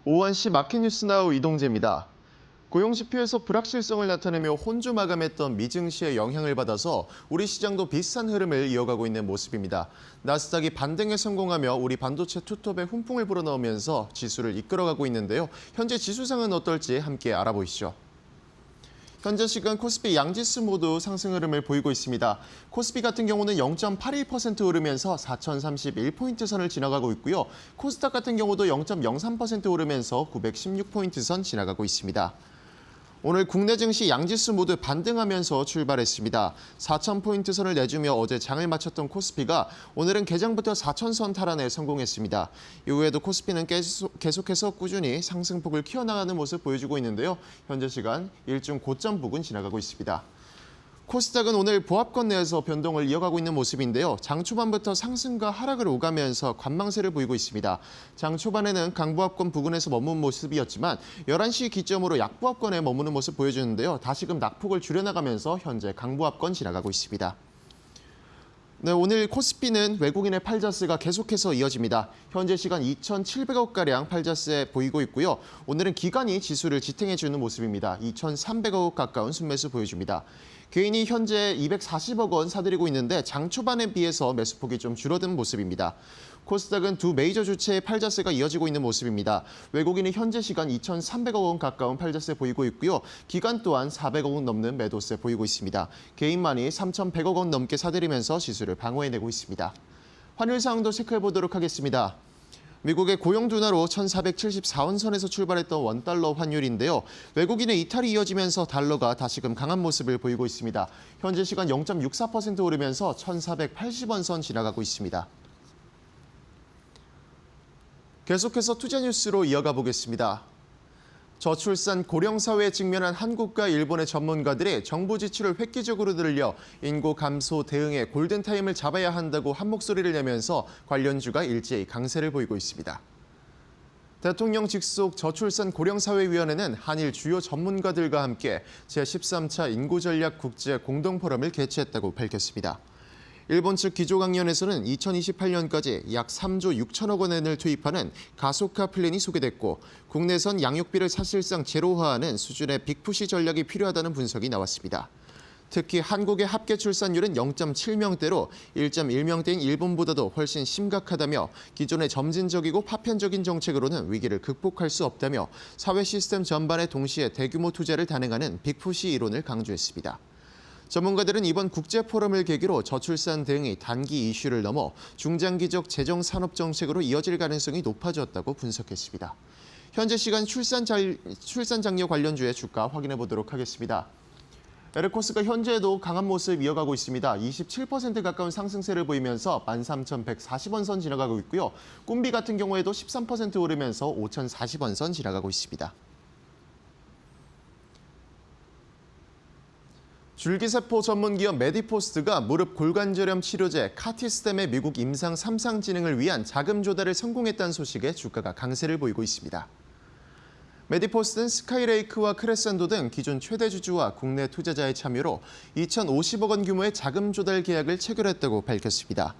오원시 마켓뉴스나우 이동재입니다. 고용지표에서 불확실성을 나타내며 혼주 마감했던 미증시의 영향을 받아서 우리 시장도 비슷한 흐름을 이어가고 있는 모습입니다. 나스닥이 반등에 성공하며 우리 반도체 투톱에 훈풍을 불어넣으면서 지수를 이끌어가고 있는데요. 현재 지수상은 어떨지 함께 알아보시죠. 현재 시간 코스피 양지수 모두 상승 흐름을 보이고 있습니다. 코스피 같은 경우는 0.81% 오르면서 4,031포인트 선을 지나가고 있고요. 코스닥 같은 경우도 0.03% 오르면서 916포인트 선 지나가고 있습니다. 오늘 국내 증시 양지수 모두 반등하면서 출발했습니다. 4,000포인트 선을 내주며 어제 장을 마쳤던 코스피가 오늘은 개장부터 4,000선 탈환에 성공했습니다. 이후에도 코스피는 계속해서 꾸준히 상승폭을 키워나가는 모습 보여주고 있는데요. 현재 시간 일중 고점 부근 지나가고 있습니다. 코스닥은 오늘 보합권 내에서 변동을 이어가고 있는 모습인데요. 장 초반부터 상승과 하락을 오가면서 관망세를 보이고 있습니다. 장 초반에는 강보합권 부근에서 머문 모습이었지만 11시 기점으로 약보합권에 머무는 모습 보여주는데요. 다시금 낙폭을 줄여나가면서 현재 강보합권 지나가고 있습니다. 네, 오늘 코스피는 외국인의 팔자세가 계속해서 이어집니다. 현재 시간 2,700억가량 팔자세 보이고 있고요. 오늘은 기관이 지수를 지탱해주는 모습입니다. 2,300억 가까운 순매수 보여줍니다. 개인이 현재 240억 원 사들이고 있는데 장 초반에 비해서 매수폭이 좀 줄어든 모습입니다. 코스닥은 두 메이저 주체의 팔자세가 이어지고 있는 모습입니다. 외국인이 현재 시간 2,300억 원 가까운 팔자세 보이고 있고요. 기관 또한 400억 원 넘는 매도세 보이고 있습니다. 개인만이 3,100억 원 넘게 사들이면서 지수를 방어해내고 있습니다. 환율 상황도 체크해보도록 하겠습니다. 미국의 고용 둔화로 1,474원 선에서 출발했던 원달러 환율인데요. 외국인의 이탈이 이어지면서 달러가 다시금 강한 모습을 보이고 있습니다. 현재 시간 0.64% 오르면서 1,480원 선 지나가고 있습니다. 계속해서 투자 뉴스로 이어가 보겠습니다. 저출산 고령 사회에 직면한 한국과 일본의 전문가들이 정부 지출을 획기적으로 늘려 인구 감소 대응에 골든타임을 잡아야 한다고 한 목소리를 내면서 관련주가 일제히 강세를 보이고 있습니다. 대통령 직속 저출산 고령사회위원회는 한일 주요 전문가들과 함께 제13차 인구전략 국제 공동포럼을 개최했다고 밝혔습니다. 일본 측 기조강연에서는 2028년까지 약 3조 6천억 원을 투입하는 가속화 플랜이 소개됐고 국내선 양육비를 사실상 제로화하는 수준의 빅푸시 전략이 필요하다는 분석이 나왔습니다. 특히 한국의 합계 출산율은 0.7명대로 1.1명대인 일본보다도 훨씬 심각하다며 기존의 점진적이고 파편적인 정책으로는 위기를 극복할 수 없다며 사회 시스템 전반에 동시에 대규모 투자를 단행하는 빅푸시 이론을 강조했습니다. 전문가들은 이번 국제포럼을 계기로 저출산 대응이 단기 이슈를 넘어 중장기적 재정산업 정책으로 이어질 가능성이 높아졌다고 분석했습니다. 현재 시간 출산 장려 관련주의 주가 확인해 보도록 하겠습니다. 에르코스가 현재도 강한 모습 이어가고 있습니다. 27% 가까운 상승세를 보이면서 13,140원 선 지나가고 있고요. 꿈비 같은 경우에도 13% 오르면서 5,040원 선 지나가고 있습니다. 줄기세포 전문기업 메디포스트가 무릎 골관절염 치료제 카티스템의 미국 임상 3상 진행을 위한 자금 조달을 성공했다는 소식에 주가가 강세를 보이고 있습니다. 메디포스트는 스카이레이크와 크레센도 등 기존 최대 주주와 국내 투자자의 참여로 2,050억 원 규모의 자금 조달 계약을 체결했다고 밝혔습니다.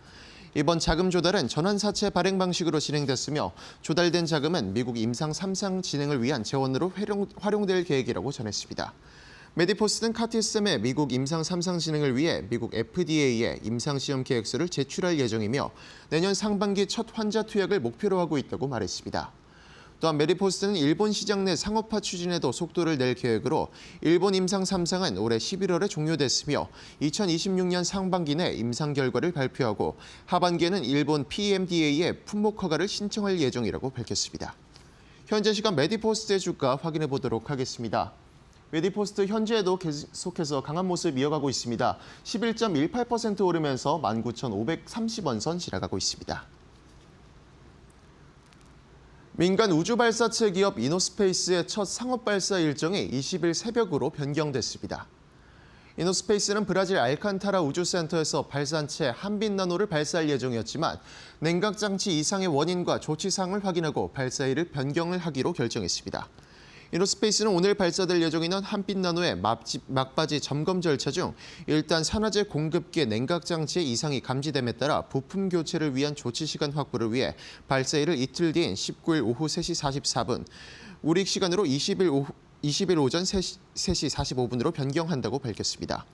이번 자금 조달은 전환사채 발행 방식으로 진행됐으며 조달된 자금은 미국 임상 3상 진행을 위한 재원으로 활용될 계획이라고 전했습니다. 메디포스는 카티스템의 미국 임상 3상 진행을 위해 미국 FDA에 임상시험 계획서를 제출할 예정이며 내년 상반기 첫 환자 투약을 목표로 하고 있다고 말했습니다. 또한 메디포스는 일본 시장 내 상업화 추진에도 속도를 낼 계획으로 일본 임상 3상은 올해 11월에 종료됐으며 2026년 상반기 내 임상 결과를 발표하고 하반기에는 일본 PMDA에 품목 허가를 신청할 예정이라고 밝혔습니다. 현재 시간 메디포스트의 주가 확인해 보도록 하겠습니다. 메디포스트 현재에도 계속해서 강한 모습 이어가고 있습니다. 11.18% 오르면서 19,530원 선 지나가고 있습니다. 민간 우주발사체 기업 이노스페이스의 첫 상업발사 일정이 20일 새벽으로 변경됐습니다. 이노스페이스는 브라질 알칸타라 우주센터에서 발사한 채 한빛나노를 발사할 예정이었지만 냉각장치 이상의 원인과 조치 사항을 확인하고 발사일을 변경을 하기로 결정했습니다. 이노스페이스는 오늘 발사될 예정인 한빛나노의 막바지 점검 절차 중 일단 산화제 공급기의 냉각 장치에 이상이 감지됨에 따라 부품 교체를 위한 조치 시간 확보를 위해 발사일을 이틀 뒤인 19일 오후 3시 44분, 우리 시간으로 20일 오전 3시 45분으로 변경한다고 밝혔습니다.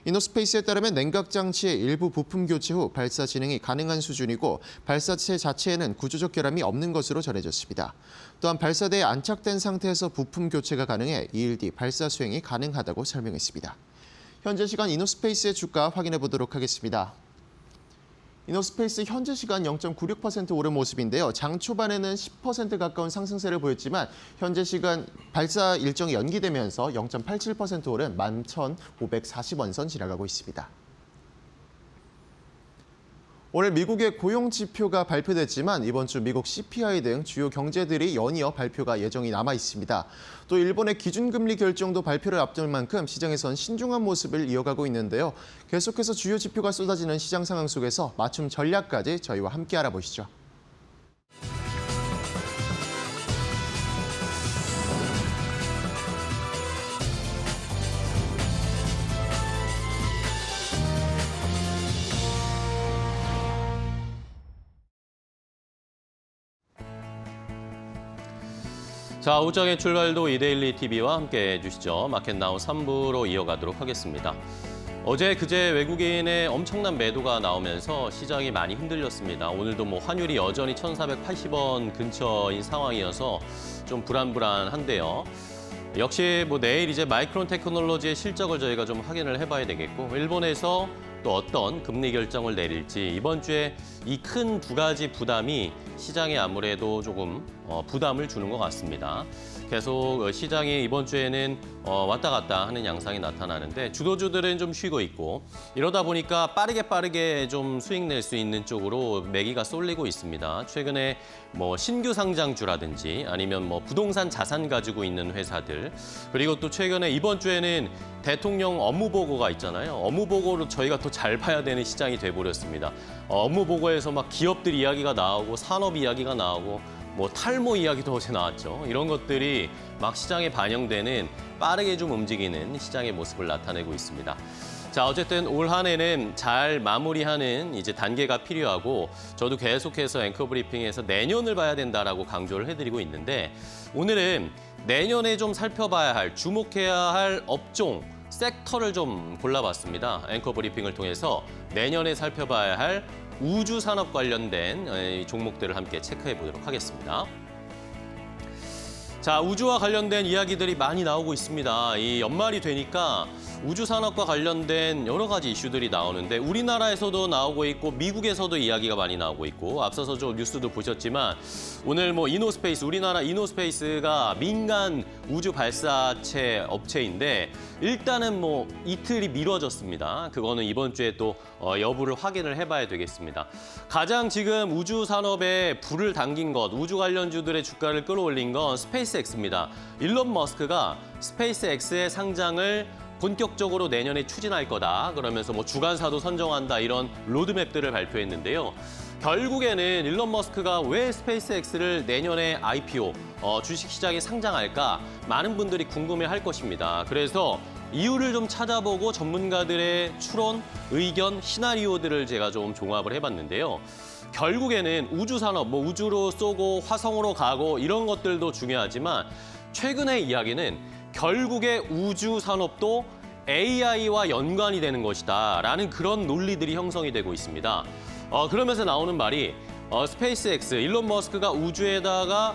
이노스페이스에 따르면 냉각 장치의 일부 부품 교체 후 발사 진행이 가능한 수준이고 발사체 자체에는 구조적 결함이 없는 것으로 전해졌습니다. 또한 발사대에 안착된 상태에서 부품 교체가 가능해 2일 뒤 발사 수행이 가능하다고 설명했습니다. 현재 시간 이노스페이스의 주가 확인해 보도록 하겠습니다. 이노스페이스 현재 시간 0.96% 오른 모습인데요. 장 초반에는 10% 가까운 상승세를 보였지만 현재 시간 발사 일정이 연기되면서 0.87% 오른 11,540원 선 지나가고 있습니다. 오늘 미국의 고용 지표가 발표됐지만 이번 주 미국 CPI 등 주요 경제들이 연이어 발표가 예정이 남아 있습니다. 또 일본의 기준금리 결정도 발표를 앞둘 만큼 시장에선 신중한 모습을 이어가고 있는데요. 계속해서 주요 지표가 쏟아지는 시장 상황 속에서 맞춤 전략까지 저희와 함께 알아보시죠. 자, 오장의 출발도 이데일리 TV와 함께 해주시죠. 마켓나우 3부로 이어가도록 하겠습니다. 어제 그제 외국인의 엄청난 매도가 나오면서 시장이 많이 흔들렸습니다. 오늘도 환율이 여전히 1,480원 근처인 상황이어서 좀 불안불안한데요. 역시 내일 이제 마이크론 테크놀로지의 실적을 저희가 좀 확인을 해봐야 되겠고, 일본에서 또 어떤 금리 결정을 내릴지 이번 주에 이 큰 두 가지 부담이 시장에 아무래도 조금 부담을 주는 것 같습니다. 계속 시장이 이번 주에는 왔다 갔다 하는 양상이 나타나는데 주도주들은 좀 쉬고 있고, 이러다 보니까 빠르게 좀 수익 낼 수 있는 쪽으로 매기가 쏠리고 있습니다. 최근에 신규 상장주라든지 아니면 부동산 자산 가지고 있는 회사들, 그리고 또 최근에 이번 주에는 대통령 업무 보고가 있잖아요. 업무 보고로 저희가 더 잘 봐야 되는 시장이 돼버렸습니다. 업무 보고에서 기업들 이야기가 나오고 산업 이야기가 나오고 탈모 이야기도 어제 나왔죠. 이런 것들이 시장에 반영되는 빠르게 좀 움직이는 시장의 모습을 나타내고 있습니다. 자, 어쨌든 올 한 해는 잘 마무리하는 이제 단계가 필요하고, 저도 계속해서 앵커 브리핑에서 내년을 봐야 된다라고 강조를 해드리고 있는데, 오늘은 내년에 좀 살펴봐야 할, 주목해야 할 업종, 섹터를 좀 골라봤습니다. 앵커 브리핑을 통해서 내년에 살펴봐야 할 우주 산업 관련된 종목들을 함께 체크해 보도록 하겠습니다. 자, 우주와 관련된 이야기들이 많이 나오고 있습니다. 이 연말이 되니까 우주 산업과 관련된 여러 가지 이슈들이 나오는데, 우리나라에서도 나오고 있고 미국에서도 이야기가 많이 나오고 있고, 앞서서 좀 뉴스도 보셨지만 오늘 이노스페이스, 우리나라 이노스페이스가 민간 우주 발사체 업체인데 일단은 이틀이 미뤄졌습니다. 그거는 이번 주에 또 여부를 확인을 해봐야 되겠습니다. 가장 지금 우주 산업에 불을 당긴 것, 우주 관련주들의 주가를 끌어올린 건 스페이스X입니다. 일론 머스크가 스페이스X의 상장을 본격적으로 내년에 추진할 거다. 그러면서 주관사도 선정한다. 이런 로드맵들을 발표했는데요. 결국에는 일론 머스크가 왜 스페이스X를 내년에 IPO, 주식시장에 상장할까? 많은 분들이 궁금해할 것입니다. 그래서 이유를 좀 찾아보고 전문가들의 추론, 의견, 시나리오들을 제가 좀 종합을 해봤는데요. 결국에는 우주산업, 우주로 쏘고 화성으로 가고 이런 것들도 중요하지만 최근의 이야기는 결국에 우주 산업도 AI와 연관이 되는 것이다 라는 그런 논리들이 형성이 되고 있습니다. 그러면서 나오는 말이 스페이스X, 일론 머스크가 우주에다가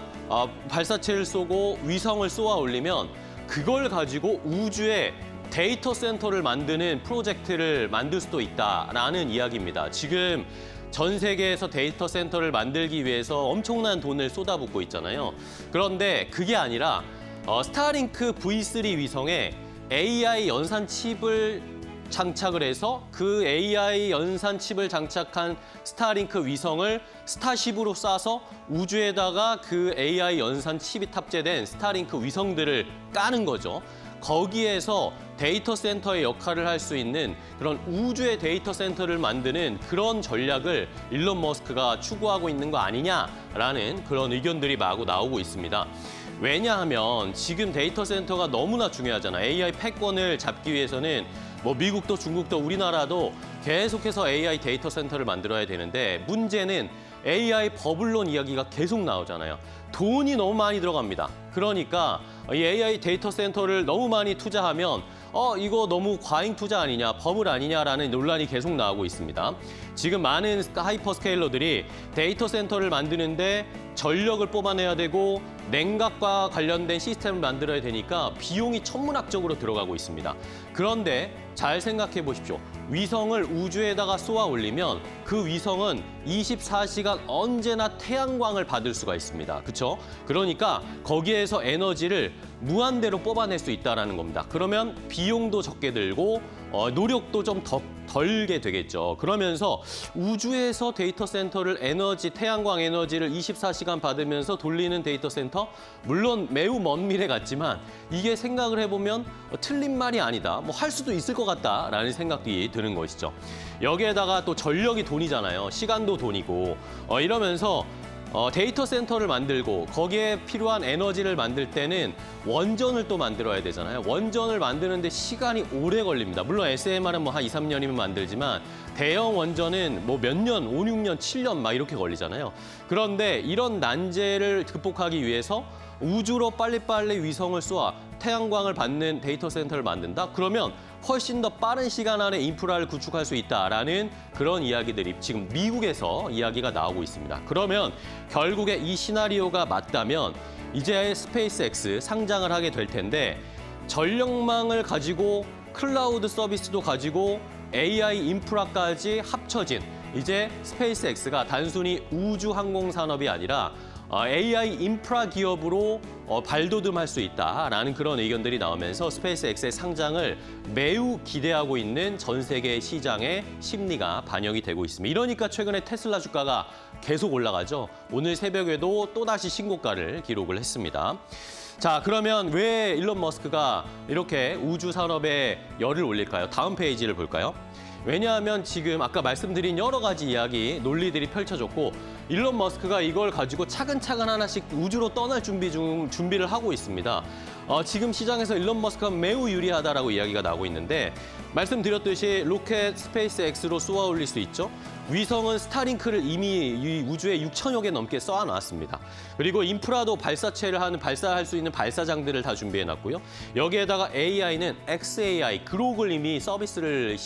발사체를 쏘고 위성을 쏘아 올리면 그걸 가지고 우주에 데이터 센터를 만드는 프로젝트를 만들 수도 있다라는 이야기입니다. 지금 전 세계에서 데이터 센터를 만들기 위해서 엄청난 돈을 쏟아붓고 있잖아요. 그런데 그게 아니라 스타링크 V3 위성에 AI 연산 칩을 장착을 해서 그 AI 연산 칩을 장착한 스타링크 위성을 스타쉽으로 쏴서 우주에다가 그 AI 연산 칩이 탑재된 스타링크 위성들을 까는 거죠. 거기에서 데이터 센터의 역할을 할 수 있는 그런 우주의 데이터 센터를 만드는 그런 전략을 일론 머스크가 추구하고 있는 거 아니냐라는 그런 의견들이 마구 나오고 있습니다. 왜냐하면 지금 데이터 센터가 너무나 중요하잖아요. AI 패권을 잡기 위해서는 뭐 미국도 중국도 우리나라도 계속해서 AI 데이터 센터를 만들어야 되는데 문제는 AI 버블론 이야기가 계속 나오잖아요. 돈이 너무 많이 들어갑니다. 그러니까 이 AI 데이터 센터를 너무 많이 투자하면 이거 너무 과잉 투자 아니냐, 버블 아니냐라는 논란이 계속 나오고 있습니다. 지금 많은 하이퍼스케일러들이 데이터 센터를 만드는데 전력을 뽑아내야 되고 냉각과 관련된 시스템을 만들어야 되니까 비용이 천문학적으로 들어가고 있습니다. 그런데 잘 생각해 보십시오. 위성을 우주에다가 쏘아 올리면 그 위성은 24시간 언제나 태양광을 받을 수가 있습니다. 그렇죠? 그러니까 거기에서 에너지를 무한대로 뽑아낼 수 있다는 겁니다. 그러면 비용도 적게 들고 노력도 좀 덜게 되겠죠. 그러면서 우주에서 데이터 센터를 태양광 에너지를 24시간 받으면서 돌리는 데이터 센터? 물론 매우 먼 미래 같지만 이게 생각을 해보면 틀린 말이 아니다. 뭐 할 수도 있을 것 같다라는 생각이 드는 것이죠. 여기에다가 또 전력이 돈이잖아요. 시간도 돈이고 이러면서 데이터 센터를 만들고 거기에 필요한 에너지를 만들 때는 원전을 또 만들어야 되잖아요. 원전을 만드는데 시간이 오래 걸립니다. 물론 SMR은 뭐 한 2, 3년이면 만들지만 대형 원전은 뭐 몇 년, 5, 6년, 7년 막 이렇게 걸리잖아요. 그런데 이런 난제를 극복하기 위해서 우주로 빨리빨리 위성을 쏘아 태양광을 받는 데이터 센터를 만든다? 그러면 훨씬 더 빠른 시간 안에 인프라를 구축할 수 있다라는 그런 이야기들이 지금 미국에서 이야기가 나오고 있습니다. 그러면 결국에 이 시나리오가 맞다면 이제 스페이스X 상장을 하게 될 텐데 전력망을 가지고 클라우드 서비스도 가지고 AI 인프라까지 합쳐진 이제 스페이스X가 단순히 우주 항공 산업이 아니라 AI 인프라 기업으로 발돋움할 수 있다라는 그런 의견들이 나오면서 스페이스X의 상장을 매우 기대하고 있는 전 세계 시장의 심리가 반영이 되고 있습니다. 이러니까 최근에 테슬라 주가가 계속 올라가죠. 오늘 새벽에도 또다시 신고가를 기록을 했습니다. 자, 그러면 왜 일론 머스크가 이렇게 우주 산업에 열을 올릴까요? 다음 페이지를 볼까요? 왜냐하면 지금 아까 말씀드린 여러 가지 이야기, 논리들이 펼쳐졌고 일론 머스크가 이걸 가지고 차근차근 하나씩 우주로 떠날 준비를 하고 있습니다. 지금 시장에서 일론 머스크가 매우 유리하다라고 이야기가 나오고 있는데 말씀드렸듯이 로켓 스페이스X로 쏘아 올릴 수 있죠. 위성은 스타링크를 이미 이 우주에 6천여 개 넘게 쏘아놨습니다. 그리고 인프라도 발사할 수 있는 발사장들을 다 준비해놨고요. 여기에다가 AI는 XAI, 그록을 이미 서비스를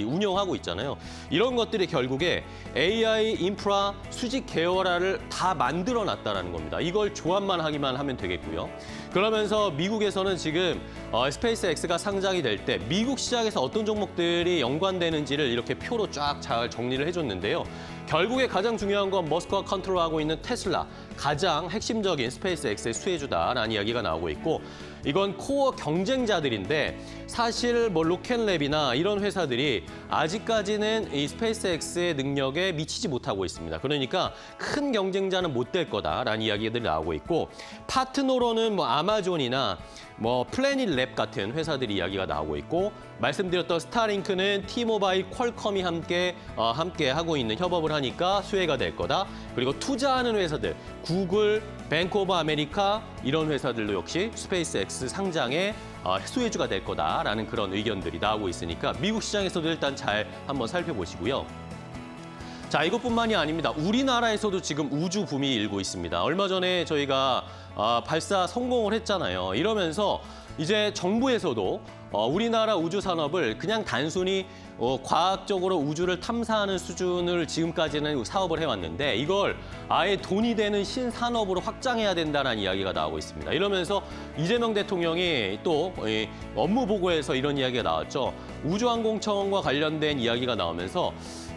운영하고 있잖아요. 이런 것들이 결국에 AI 인프라 수직 계열화를 다 만들어놨다는 겁니다. 이걸 조합만 하면 되겠고요. 그러면서 미국에서는 지금 스페이스X가 상장이 될 때 미국 시장에서 어떤 종목들이 연관되는지를 이렇게 표로 쫙 잘 정리를 해줬는데요. 결국에 가장 중요한 건 머스크가 컨트롤하고 있는 테슬라, 가장 핵심적인 스페이스X의 수혜주다라는 이야기가 나오고 있고 이건 코어 경쟁자들인데 사실 뭐 로켓랩이나 이런 회사들이 아직까지는 이 스페이스X의 능력에 미치지 못하고 있습니다. 그러니까 큰 경쟁자는 못 될 거다라는 이야기들이 나오고 있고 파트너로는 뭐 아마존이나 뭐 플래닛랩 같은 회사들이 이야기가 나오고 있고 말씀드렸던 스타링크는 T모바일, 퀄컴이 함께 하고 있는 협업을 하니까 수혜가 될 거다. 그리고 투자하는 회사들, 구글, 뱅크 오브 아메리카 이런 회사들도 역시 스페이스X 상장의 수혜주가 될 거다라는 그런 의견들이 나오고 있으니까 미국 시장에서도 일단 잘 한번 살펴보시고요. 자, 이것뿐만이 아닙니다. 우리나라에서도 지금 우주 붐이 일고 있습니다. 얼마 전에 저희가 발사 성공을 했잖아요. 이러면서 이제 정부에서도 우리나라 우주 산업을 그냥 단순히 과학적으로 우주를 탐사하는 수준을 지금까지는 사업을 해왔는데 이걸 아예 돈이 되는 신산업으로 확장해야 된다는 이야기가 나오고 있습니다. 이러면서 이재명 대통령이 또 업무 보고에서 이런 이야기가 나왔죠. 우주항공청과 관련된 이야기가 나오면서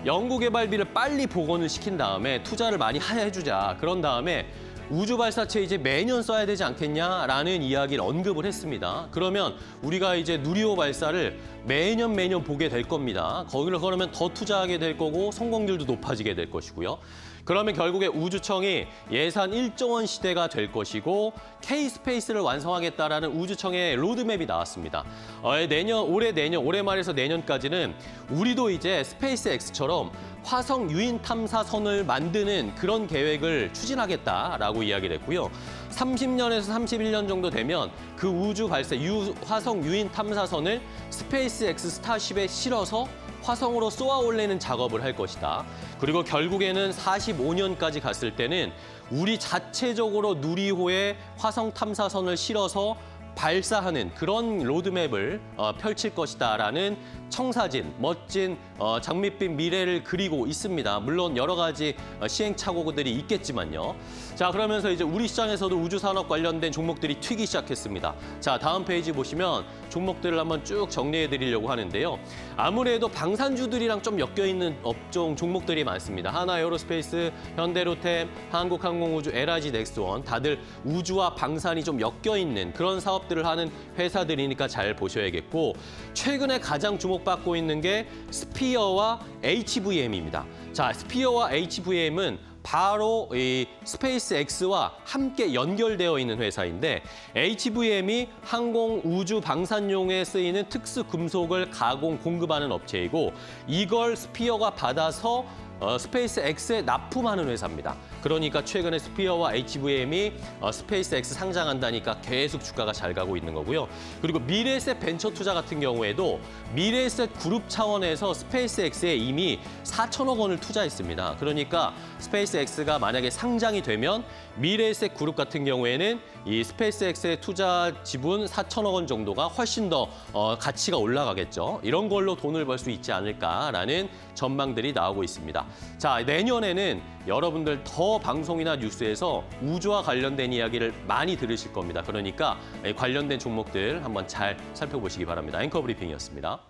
연구개발비를 빨리 복원을 시킨 다음에 투자를 많이 해주자. 그런 다음에 우주 발사체 이제 매년 써야 되지 않겠냐라는 이야기를 언급을 했습니다. 그러면 우리가 이제 누리호 발사를 매년 보게 될 겁니다. 거기를 그러면 더 투자하게 될 거고 성공률도 높아지게 될 것이고요. 그러면 결국에 우주청이 예산 1조 원 시대가 될 것이고 K-스페이스를 완성하겠다라는 우주청의 로드맵이 나왔습니다. 올해 말에서 내년까지는 우리도 이제 스페이스 X처럼 화성 유인 탐사선을 만드는 그런 계획을 추진하겠다라고 이야기를 했고요. 30년에서 31년 정도 되면 그 우주 발사 화성 유인 탐사선을 스페이스 X 스타쉽에 실어서 화성으로 쏘아 올리는 작업을 할 것이다. 그리고 결국에는 45년까지 갔을 때는 우리 자체적으로 누리호에 화성 탐사선을 실어서 발사하는 그런 로드맵을 펼칠 것이다라는 청사진, 멋진 장밋빛 미래를 그리고 있습니다. 물론 여러 가지 시행착오들이 있겠지만요. 자, 그러면서 이제 우리 시장에서도 우주산업 관련된 종목들이 튀기 시작했습니다. 자, 다음 페이지 보시면 종목들을 한번 쭉 정리해 드리려고 하는데요. 아무래도 방산주들이랑 좀 엮여있는 업종 종목들이 많습니다. 하나에어로스페이스, 현대로템, 한국항공우주, LIG 넥스원 다들 우주와 방산이 좀 엮여있는 그런 사업들을 하는 회사들이니까 잘 보셔야겠고, 최근에 가장 주목받고 있는 게 스피어와 HVM입니다. 자, 스피어와 HVM은 바로 이 스페이스 X와 함께 연결되어 있는 회사인데, HVM이 항공 우주 방산용에 쓰이는 특수 금속을 가공 공급하는 업체이고, 이걸 스피어가 받아서 스페이스 X에 납품하는 회사입니다. 그러니까 최근에 스피어와 HVM이 스페이스 X 상장한다니까 계속 주가가 잘 가고 있는 거고요. 그리고 미래에셋 벤처 투자 같은 경우에도 미래에셋 그룹 차원에서 스페이스 X에 이미 4천억 원을 투자했습니다. 그러니까 스페이스 X가 만약에 상장이 되면 미래에셋 그룹 같은 경우에는 이 스페이스 X의 투자 지분 4천억 원 정도가 훨씬 더 가치가 올라가겠죠. 이런 걸로 돈을 벌 수 있지 않을까라는 전망들이 나오고 있습니다. 자, 내년에는 여러분들 더 방송이나 뉴스에서 우주와 관련된 이야기를 많이 들으실 겁니다. 그러니까 관련된 종목들 한번 잘 살펴보시기 바랍니다. 앵커 브리핑이었습니다.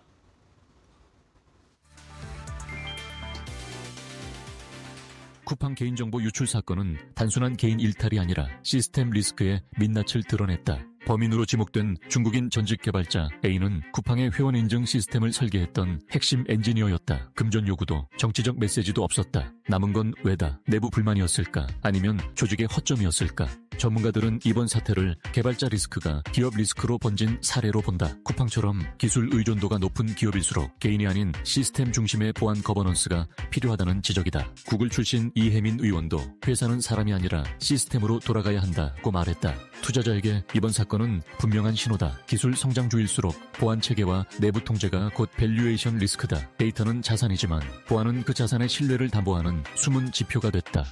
쿠팡 개인정보 유출 사건은 단순한 개인 일탈이 아니라 시스템 리스크의 민낯을 드러냈다. 범인으로 지목된 중국인 전직 개발자 A는 쿠팡의 회원 인증 시스템을 설계했던 핵심 엔지니어였다. 금전 요구도 정치적 메시지도 없었다. 남은 건 왜다? 내부 불만이었을까? 아니면 조직의 허점이었을까? 전문가들은 이번 사태를 개발자 리스크가 기업 리스크로 번진 사례로 본다. 쿠팡처럼 기술 의존도가 높은 기업일수록 개인이 아닌 시스템 중심의 보안 거버넌스가 필요하다는 지적이다. 구글 출신 이혜민 의원도 회사는 사람이 아니라 시스템으로 돌아가야 한다고 말했다. 투자자에게 이번 사건은 분명한 신호다. 기술 성장주일수록 보안 체계와 내부 통제가 곧 밸류에이션 리스크다. 데이터는 자산이지만 보안은 그 자산의 신뢰를 담보하는 숨은 지표가 됐다.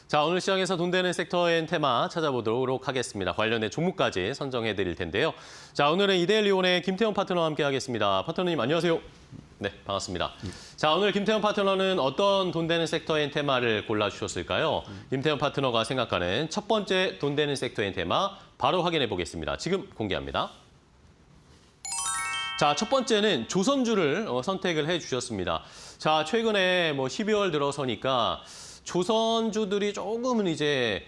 자, 오늘 시장에서 돈 되는 섹터의 테마 찾아보도록 하겠습니다. 관련된 종목까지 선정해 드릴 텐데요. 자, 오늘은 이데일리온의 김태형 파트너와 함께 하겠습니다. 파트너님 안녕하세요. 네, 반갑습니다. 자, 오늘 김태형 파트너는 어떤 돈 되는 섹터의 테마를 골라주셨을까요? 김태형 파트너가 생각하는 첫 번째 돈 되는 섹터의 테마 바로 확인해 보겠습니다. 지금 공개합니다. 자, 첫 번째는 조선주를 선택을 해주셨습니다. 자, 최근에 12월 들어서니까 조선주들이 조금은 이제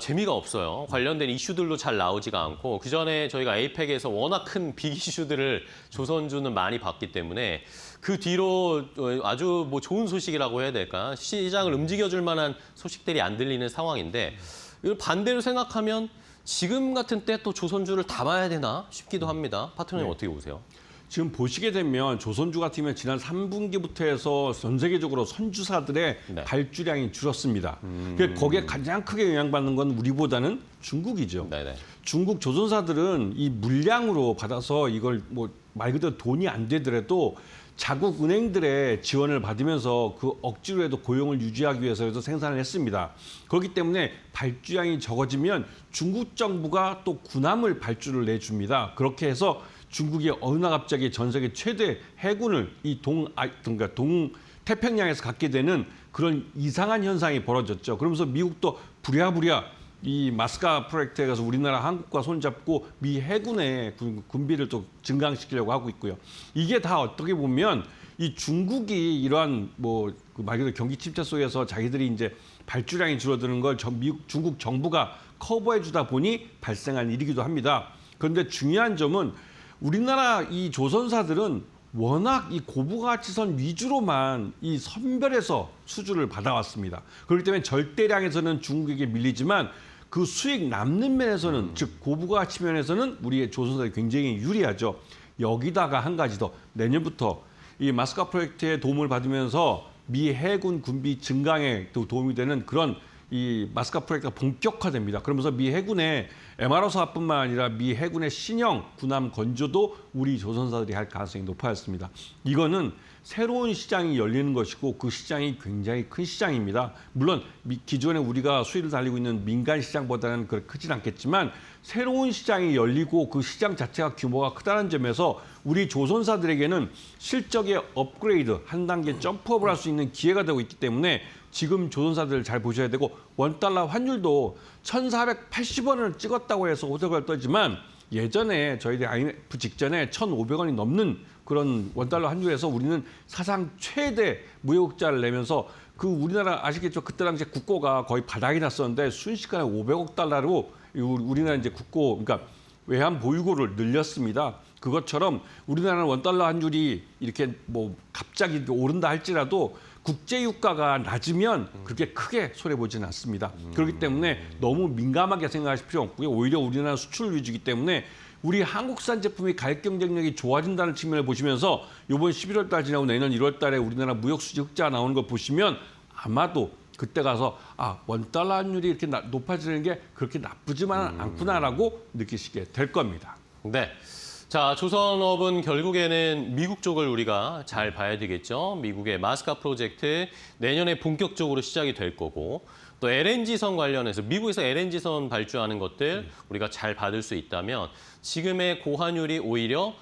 재미가 없어요. 관련된 이슈들도 잘 나오지가 않고 그전에 저희가 에이펙에서 워낙 큰 빅 이슈들을 조선주는 많이 봤기 때문에 그 뒤로 아주 뭐 좋은 소식이라고 해야 될까? 시장을 움직여줄 만한 소식들이 안 들리는 상황인데 이걸 반대로 생각하면 지금 같은 때 또 조선주를 담아야 되나 싶기도 합니다. 파트너님 어떻게 보세요? 지금 보시게 되면 조선주 같으면 지난 3분기부터 해서 전 세계적으로 선주사들의 네. 발주량이 줄었습니다. 거기에 가장 크게 영향받는 건 우리보다는 중국이죠. 네네. 중국 조선사들은 이 물량으로 받아서 이걸 뭐 말 그대로 돈이 안 되더라도 자국 은행들의 지원을 받으면서 그 억지로라도 고용을 유지하기 위해서라도 생산을 했습니다. 그렇기 때문에 발주량이 적어지면 중국 정부가 또 군함을 발주를 내줍니다. 그렇게 해서 중국이 어느 날 갑자기 전 세계 최대 해군을 이 동태평양에서 갖게 되는 그런 이상한 현상이 벌어졌죠. 그러면서 미국도 부랴부랴 이 마스카 프로젝트에 가서 우리나라 한국과 손잡고 미 해군의 군비를 또 증강시키려고 하고 있고요. 이게 다 어떻게 보면 이 중국이 이러한 뭐 말 그대로 경기 침체 속에서 자기들이 이제 발주량이 줄어드는 걸 중국 정부가 커버해 주다 보니 발생한 일이기도 합니다. 그런데 중요한 점은 우리나라 이 조선사들은 워낙 이 고부가치선 위주로만 이 선별해서 수주를 받아왔습니다. 그렇기 때문에 절대량에서는 중국에게 밀리지만 그 수익 남는 면에서는 즉 고부가치 면에서는 우리의 조선사들이 굉장히 유리하죠. 여기다가 한 가지 더 내년부터 이 마스카 프로젝트의 도움을 받으면서 미 해군 군비 증강에 또 도움이 되는 그런 이 마스카 프로젝트가 본격화됩니다. 그러면서 미 해군의 MRO 사업뿐만 아니라 미 해군의 신형 군함 건조도 우리 조선사들이 할 가능성이 높아졌습니다. 이거는 새로운 시장이 열리는 것이고 그 시장이 굉장히 큰 시장입니다. 물론 기존에 우리가 수익을 달리고 있는 민간 시장보다는 그렇게 크진 않겠지만 새로운 시장이 열리고 그 시장 자체가 규모가 크다는 점에서 우리 조선사들에게는 실적의 업그레이드, 한 단계 점프업을 할 수 있는 기회가 되고 있기 때문에 지금 조선사들을 잘 보셔야 되고 원달러 환율도 1,480원을 찍었다고 해서 오색을 떨지만 예전에 저희들이 IMF 직전에 1,500원이 넘는 그런 원달러 환율에서 우리는 사상 최대 무역흑자를 내면서 그 우리나라 아시겠죠? 그때 당시에 국고가 거의 바닥이 났었는데 순식간에 500억 달러로 우리나라 이제 국고 그러니까 외환 보유고를 늘렸습니다. 그것처럼 우리나라는 원달러 환율이 이렇게 뭐 갑자기 오른다 할지라도 국제 유가가 낮으면 그렇게 크게 손해 보지는 않습니다. 그렇기 때문에 너무 민감하게 생각하실 필요 없고요. 오히려 우리나라 수출 위주이기 때문에 우리 한국산 제품이 가격 경쟁력이 좋아진다는 측면을 보시면서 이번 11월 달 지나고 내년 1월 달에 우리나라 무역 수지 흑자 나오는 걸 보시면 아마도 그때 가서 원달러 환율이 이렇게 높아지는 게 그렇게 나쁘지만 않구나라고 느끼시게 될 겁니다. 네. 자, 조선업은 결국에는 미국 쪽을 우리가 잘 봐야 되겠죠. 미국의 마스카 프로젝트 내년에 본격적으로 시작이 될 거고 또 LNG선 관련해서 미국에서 LNG선 발주하는 것들 우리가 잘 받을 수 있다면 지금의 고환율이 오히려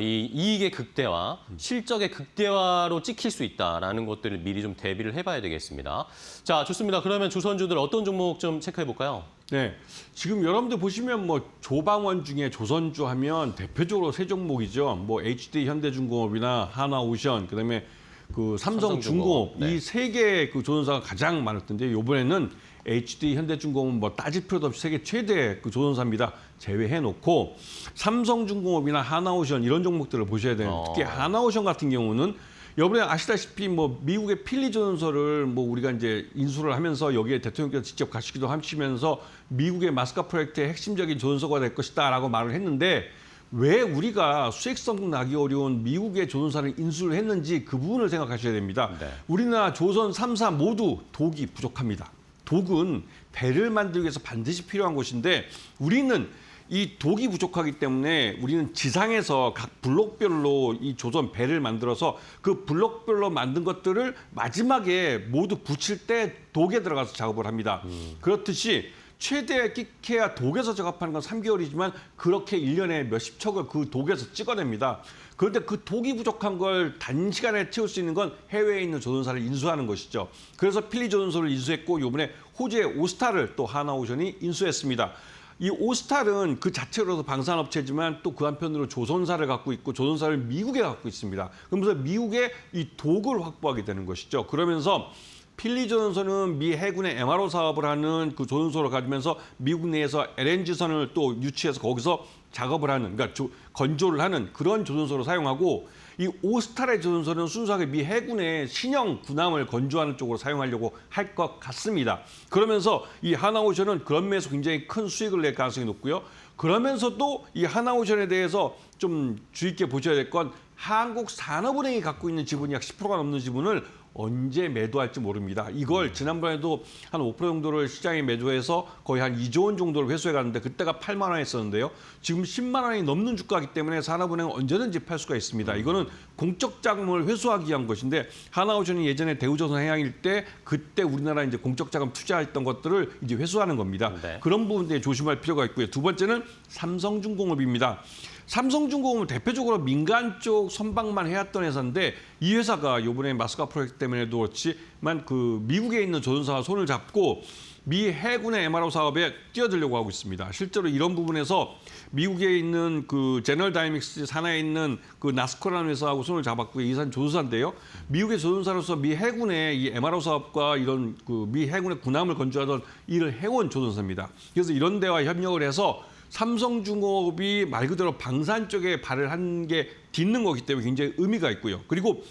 이 이익의 극대화, 실적의 극대화로 찍힐 수 있다라는 것들을 미리 좀 대비를 해봐야 되겠습니다. 자, 좋습니다. 그러면 조선주들 어떤 종목 좀 체크해 볼까요? 네, 지금 여러분들 보시면 뭐 조방원 중에 조선주 하면 대표적으로 세 종목이죠. 뭐 HD 현대중공업이나 하나오션, 그다음에 그 삼성중공업 네. 이 세 개 그 조선사가 가장 많았던데 이번에는 HD 현대중공업은 뭐 따질 필요도 없이 세계 최대 그 조선사입니다. 제외해놓고 삼성중공업이나 하나오션 이런 종목들을 보셔야 돼요. 특히 하나오션 같은 경우는 여러분이 아시다시피 뭐 미국의 필리 조선소를 뭐 우리가 이제 인수를 하면서 여기에 대통령께서 직접 가시기도 하시면서 미국의 마스카 프로젝트의 핵심적인 조선소가 될 것이다라고 말을 했는데 왜 우리가 수익성 나기 어려운 미국의 조선사를 인수를 했는지 그 부분을 생각하셔야 됩니다. 네. 우리나라 조선 3사 모두 독이 부족합니다. 독은 배를 만들기 위해서 반드시 필요한 것인데 우리는 이 독이 부족하기 때문에 우리는 지상에서 각 블록별로 이 조선 배를 만들어서 그 블록별로 만든 것들을 마지막에 모두 붙일 때 독에 들어가서 작업을 합니다. 그렇듯이 최대 끼케야 독에서 작업하는 건 3개월이지만 그렇게 1년에 몇십 척을 그 독에서 찍어냅니다. 그런데 그 독이 부족한 걸 단시간에 채울 수 있는 건 해외에 있는 조선사를 인수하는 것이죠. 그래서 필리 조선소를 인수했고 이번에 호주의 오스타를 또 하나오션이 인수했습니다. 이 오스탈은 그 자체로도 방산업체지만 또 그 한편으로 조선사를 갖고 있고 조선사를 미국에 갖고 있습니다. 그러면서 미국에 이 독을 확보하게 되는 것이죠. 그러면서 필리 조선소는 미 해군의 MRO 사업을 하는 그 조선소를 가지면서 미국 내에서 LNG선을 또 유치해서 거기서 작업을 하는, 그러니까 건조를 하는 그런 조선소를 사용하고, 이 오스타레 조선소는 순수하게 미 해군의 신형 군함을 건조하는 쪽으로 사용하려고 할 것 같습니다. 그러면서 이 하나오션은 그런 면에서 굉장히 큰 수익을 낼 가능성이 높고요. 그러면서도 이 하나오션에 대해서 좀 주의 있게 보셔야 될 건, 한국산업은행이 갖고 있는 지분이 약 10%가 넘는 지분을 언제 매도할지 모릅니다. 이걸 지난번에도 한 5% 정도를 시장에 매도해서 거의 한 2조 원 정도를 회수해 갔는데 그때가 8만 원 했었는데요. 지금 10만 원이 넘는 주가이기 때문에 산업은행은 언제든지 팔 수가 있습니다. 이거는 공적 자금을 회수하기 위한 것인데, 하나오션이 예전에 대우조선 해양일 때 그때 우리나라 이제 공적 자금 투자했던 것들을 이제 회수하는 겁니다. 네. 그런 부분에 조심할 필요가 있고요. 두 번째는 삼성중공업입니다. 삼성중공업은 대표적으로 민간 쪽 선박만 해왔던 회사인데, 이 회사가 이번에 마스카 프로젝트 때문에도 그렇지만 그 미국에 있는 조선사와 손을 잡고 미 해군의 MRO 사업에 뛰어들려고 하고 있습니다. 실제로 이런 부분에서 미국에 있는 그 제너럴 다이내믹스 산하에 있는 그 나스코라는 회사하고 손을 잡았고, 이 회사는 조선사인데요. 미국의 조선사로서 미 해군의 이 MRO 사업과 이런 그 미 해군의 군함을 건조하던 일을 해온 조선사입니다. 그래서 이런 데와 협력을 해서 삼성중공업이 말 그대로 방산 쪽에 발을 한 게 딛는 거기 때문에 굉장히 의미가 있고요. 그리고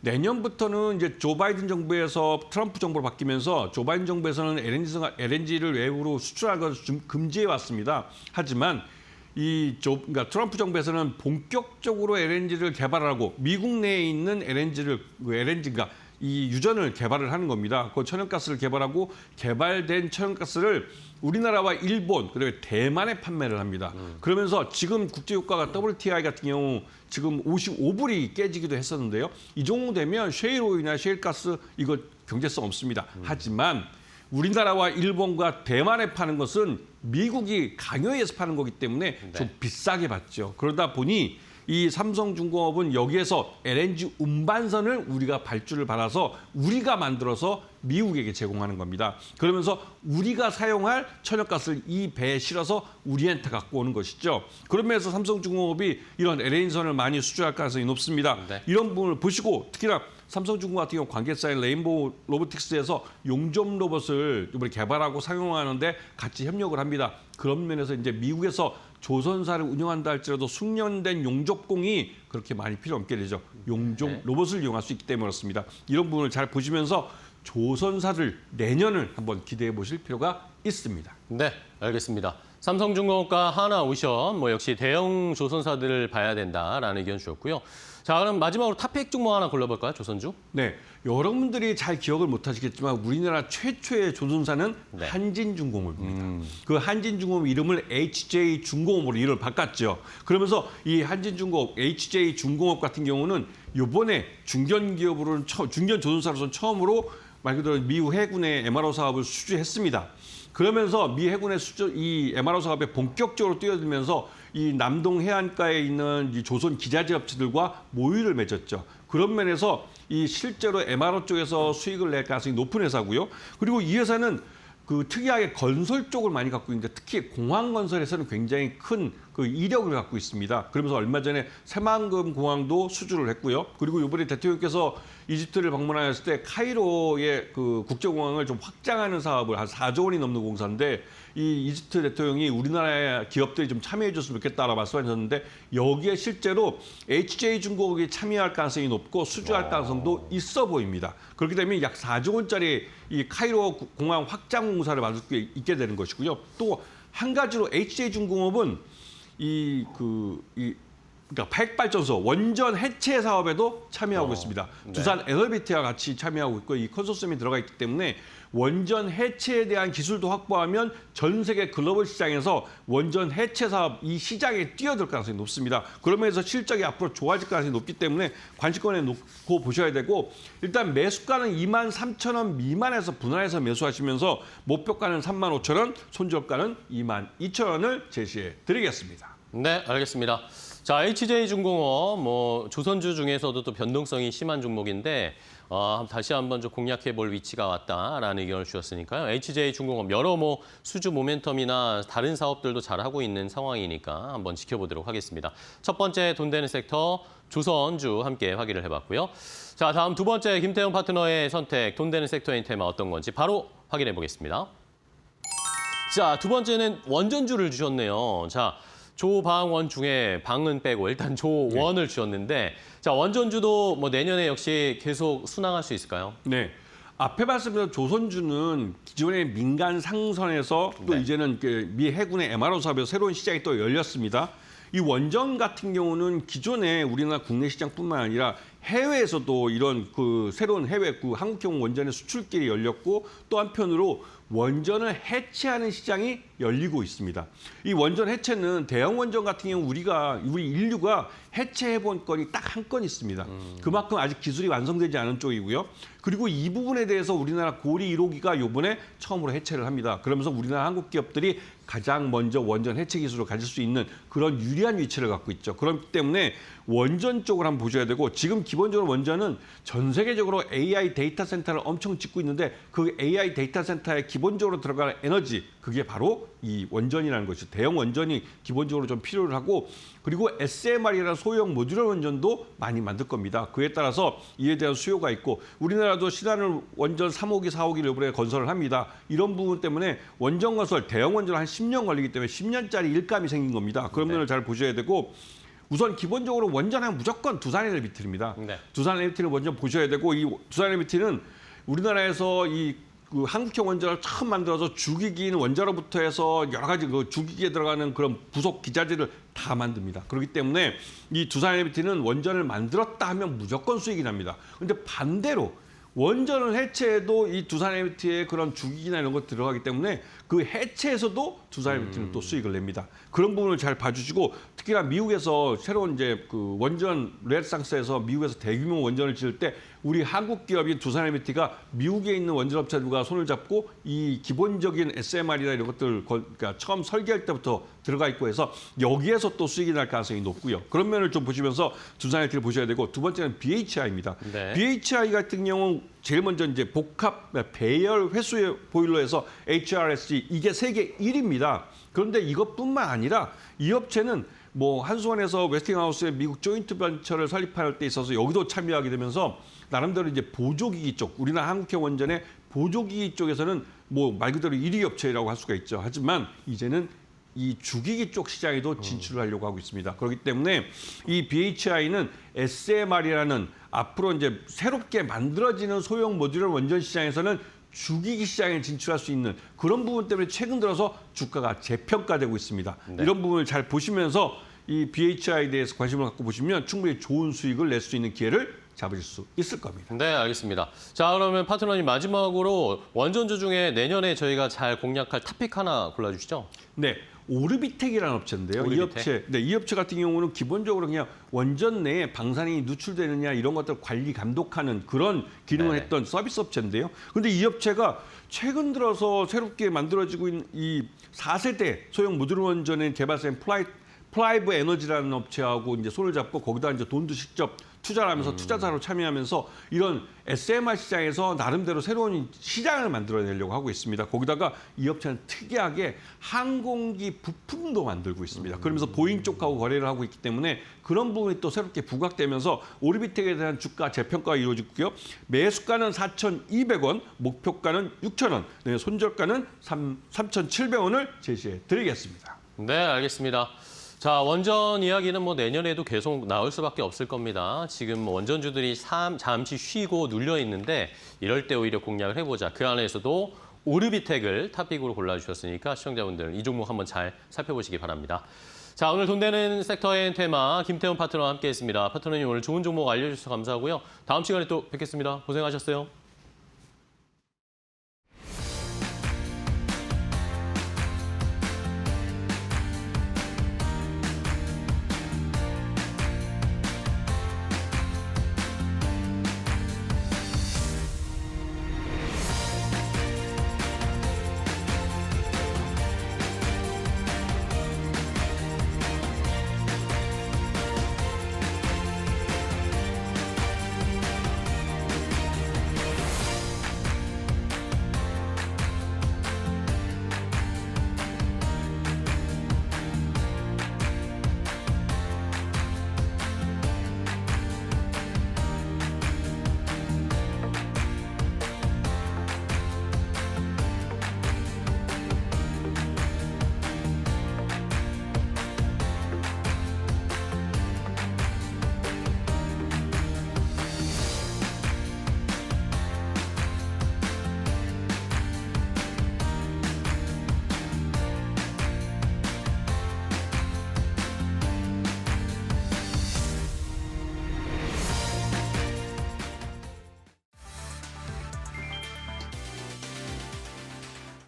내년부터는 이제 조 바이든 정부에서 트럼프 정부로 바뀌면서 조 바이든 정부에서는 LNG를 외부로 수출하는 것을 좀 금지해 왔습니다. 하지만 그러니까 트럼프 정부에서는 본격적으로 LNG를 개발하고 미국 내에 있는 LNG가 이 유전을 개발을 하는 겁니다. 그 천연가스를 개발하고 개발된 천연가스를 우리나라와 일본 그리고 대만에 판매를 합니다. 그러면서 지금 국제유가가 WTI 같은 경우 지금 55불이 깨지기도 했었는데요. 이 정도 되면 셰일오일이나 셰일가스 이거 경제성 없습니다. 하지만 우리나라와 일본과 대만에 파는 것은 미국이 강요해서 파는 거기 때문에 좀 비싸게 받죠. 그러다 보니 이 삼성중공업은 여기에서 LNG 운반선을 우리가 발주를 받아서 우리가 만들어서 미국에게 제공하는 겁니다. 그러면서 우리가 사용할 천연가스를 이 배에 실어서 우리한테 갖고 오는 것이죠. 그런 면에서 삼성중공업이 이런 LNG선을 많이 수주할 가능성이 높습니다. 네. 이런 부분을 보시고, 특히나 삼성중공업 같은 경우 관계사인 레인보우 로보틱스에서 용접 로봇을 이번에 개발하고 상용하는데 같이 협력을 합니다. 그런 면에서 이제 미국에서 조선사를 운영한다 할지라도 숙련된 용접공이 그렇게 많이 필요 없게 되죠. 용접 로봇을 이용할 수 있기 때문에 그렇습니다. 이런 부분을 잘 보시면서 조선사를 내년을 한번 기대해 보실 필요가 있습니다. 네, 알겠습니다. 삼성중공업과 하나오션 역시 대형 조선사들을 봐야 된다라는 의견 주셨고요. 자, 그럼 마지막으로 탑픽 종목 하나 골라볼까요, 조선주? 네, 여러분들이 잘 기억을 못하시겠지만 우리나라 최초의 조선사는 네. 한진중공업입니다. 그 한진중공업 이름을 HJ중공업으로 이름을 바꿨죠. 그러면서 이 한진중공업, HJ중공업 같은 경우는 이번에 중견기업으로는 중견 조선사로서는 처음으로 말 그대로 미국 해군의 MRO 사업을 수주했습니다. 그러면서 미 해군의 이 MRO 사업에 본격적으로 뛰어들면서 이 남동 해안가에 있는 이 조선 기자재 업체들과 모의를 맺었죠. 그런 면에서 이 실제로 MRO 쪽에서 수익을 낼 가능성이 높은 회사고요. 그리고 이 회사는 그 특이하게 건설 쪽을 많이 갖고 있는데, 특히 공항 건설에서는 굉장히 큰 그 이력을 갖고 있습니다. 그러면서 얼마 전에 새만금 공항도 수주를 했고요. 그리고 이번에 대통령께서 이집트를 방문하였을 때 카이로의 그 국제공항을 좀 확장하는 사업을 한 4조 원이 넘는 공사인데, 이 이집트 대통령이 우리나라의 기업들이 좀 참여해 줬으면 좋겠다라고 말씀하셨는데, 여기에 실제로 HJ중공업이 참여할 가능성이 높고 수주할 가능성도 있어 보입니다. 그렇게 되면 약 4조 원짜리 이 카이로 공항 확장 공사를 받을 수 있게 되는 것이고요. 또 한 가지로 HJ중공업은 그러니까 핵발전소 원전 해체 사업에도 참여하고 있습니다. 네. 두산 에너비티와 같이 참여하고 있고, 이 컨소시엄이 들어가 있기 때문에 원전 해체에 대한 기술도 확보하면 전 세계 글로벌 시장에서 원전 해체 사업 이 시장에 뛰어들 가능성이 높습니다. 그러면서 실적이 앞으로 좋아질 가능성이 높기 때문에 관심권에 놓고 보셔야 되고, 일단 매수가는 23,000원 미만에서 분할해서 매수하시면서 목표가는 35,000원, 손절가는 22,000원을 제시해 드리겠습니다. 네, 알겠습니다. 자, HJ중공업 조선주 중에서도 또 변동성이 심한 종목인데 다시 한번 좀 공략해 볼 위치가 왔다라는 의견을 주셨으니까요. HJ중공업 여러 수주 모멘텀이나 다른 사업들도 잘 하고 있는 상황이니까 한번 지켜보도록 하겠습니다. 첫 번째 돈 되는 섹터 조선주 함께 확인을 해봤고요. 자, 다음 두 번째 김태형 파트너의 선택 돈 되는 섹터인 테마 어떤 건지 바로 확인해 보겠습니다. 자, 두 번째는 원전주를 주셨네요. 자, 조방원 중에 방은 빼고 일단 조원을 주셨는데 자, 원전주도 내년에 역시 계속 순항할 수 있을까요? 네. 앞에 말씀드린 조선주는 기존의 민간 상선에서 또 네. 이제는 미 해군의 MRO 사업에서 새로운 시장이 또 열렸습니다. 이 원전 같은 경우는 기존에 우리나라 국내 시장뿐만 아니라 해외에서도 이런 새로운 해외 한국형 원전의 수출길이 열렸고 또 한편으로 원전을 해체하는 시장이 열리고 있습니다. 이 원전 해체는 대형 원전 같은 경우 우리 인류가 해체해 본 건이 딱 한 건 있습니다. 그만큼 아직 기술이 완성되지 않은 쪽이고요. 그리고 이 부분에 대해서 우리나라 고리 1호기가 이번에 처음으로 해체를 합니다. 그러면서 우리나라 한국 기업들이 가장 먼저 원전 해체 기술을 가질 수 있는 그런 유리한 위치를 갖고 있죠. 그렇기 때문에 원전 쪽을 한번 보셔야 되고 지금 기본적으로 원전은 전 세계적으로 AI 데이터 센터를 엄청 짓고 있는데 그 AI 데이터 센터에 기본적으로 들어가는 에너지 그게 바로 이 원전이라는 것이죠. 대형 원전이 기본적으로 좀 필요를 하고 그리고 SMR이라는 소형 모듈러 원전도 많이 만들 겁니다. 그에 따라서 이에 대한 수요가 있고 우리나라도 신한울 원전 3호기, 4호기를 이번에 건설을 합니다. 이런 부분 때문에 원전 건설, 대형 원전 한 10년 걸리기 때문에 10년짜리 일감이 생긴 겁니다. 그런 면을 잘 보셔야 되고 우선 기본적으로 원전하면 무조건 두산 에너비티입니다. 네. 두산 에너비티를 먼저 보셔야 되고 이 두산 에너비티는 우리나라에서 한국형 원전을 처음 만들어서 주기기인 원자로부터 해서 여러 가지 주기기에 들어가는 그런 부속 기자재를 다 만듭니다. 그렇기 때문에 이 두산 에너비티는 원전을 만들었다 하면 무조건 수익이 납니다. 그런데 반대로 원전을 해체해도 이 두산 에너비티의 그런 주기기나 이런 것 들어가기 때문에 그 해체에서도 두산 에너비티는 또 수익을 냅니다. 그런 부분을 잘 봐주시고 특히나 미국에서 새로운 원전 르네상스에서 미국에서 대규모 원전을 지을 때 우리 한국 기업인 두산 에너비티가 미국에 있는 원전 업체들과 손을 잡고 이 기본적인 SMR이나 이런 것들 그러니까 처음 설계할 때부터 들어가 있고 해서 여기에서 또 수익이 날 가능성이 높고요. 그런 면을 좀 보시면서 두산 에너비티를 보셔야 되고 두 번째는 BHI입니다. 네. BHI 같은 경우는 제일 먼저 복합 배열 회수 보일러에서 HRSG 이게 세계 1위입니다. 그런데 이것뿐만 아니라 이 업체는 한수원에서 웨스팅하우스의 미국 조인트 벤처를 설립할 때 있어서 여기도 참여하게 되면서 나름대로 보조기기 쪽, 우리나라 한국형 원전의 보조기기 쪽에서는 말 그대로 1위 업체라고 할 수가 있죠. 하지만 이제는 이 주기기 쪽 시장에도 진출을 하려고 하고 있습니다. 그렇기 때문에 이 BHI는 SMR이라는 앞으로 새롭게 만들어지는 소형 모듈러 원전 시장에서는 주기기 시장에 진출할 수 있는 그런 부분 때문에 최근 들어서 주가가 재평가되고 있습니다. 네. 이런 부분을 잘 보시면서 이 BHI에 대해서 관심을 갖고 보시면 충분히 좋은 수익을 낼 수 있는 기회를 잡으실 수 있을 겁니다. 네, 알겠습니다. 자, 그러면 파트너님 마지막으로 원전주 중에 내년에 저희가 잘 공략할 탑픽 하나 골라주시죠. 네, 오르비텍이라는 업체인데요. 오르비텍? 이 업체 같은 경우는 기본적으로 그냥 원전 내에 방사능이 누출되느냐 이런 것들 관리 감독하는 그런 기능을 네네. 했던 서비스 업체인데요. 그런데 이 업체가 최근 들어서 새롭게 만들어지고 있는 이 4세대 소형 모듈러 원전의 개발사인 플라이브 에너지라는 업체하고 손을 잡고 거기다 돈도 직접 투자를 하면서 투자자로 참여하면서 이런 SMR 시장에서 나름대로 새로운 시장을 만들어내려고 하고 있습니다. 거기다가 이 업체는 특이하게 항공기 부품도 만들고 있습니다. 그러면서 보잉 쪽하고 거래를 하고 있기 때문에 그런 부분이 또 새롭게 부각되면서 오르비텍에 대한 주가 재평가가 이루어지고요. 매수가는 4,200원, 목표가는 6,000원, 손절가는 3,700원을 제시해 드리겠습니다. 네, 알겠습니다. 자, 원전 이야기는 내년에도 계속 나올 수밖에 없을 겁니다. 지금 원전주들이 잠시 쉬고 눌려 있는데 이럴 때 오히려 공략을 해보자. 그 안에서도 오르비텍을 탑픽으로 골라주셨으니까 시청자분들 이 종목 한번 잘 살펴보시기 바랍니다. 자, 오늘 돈 되는 섹터의 테마 김태훈 파트너와 함께했습니다. 파트너님 오늘 좋은 종목 알려주셔서 감사하고요. 다음 시간에 또 뵙겠습니다. 고생하셨어요.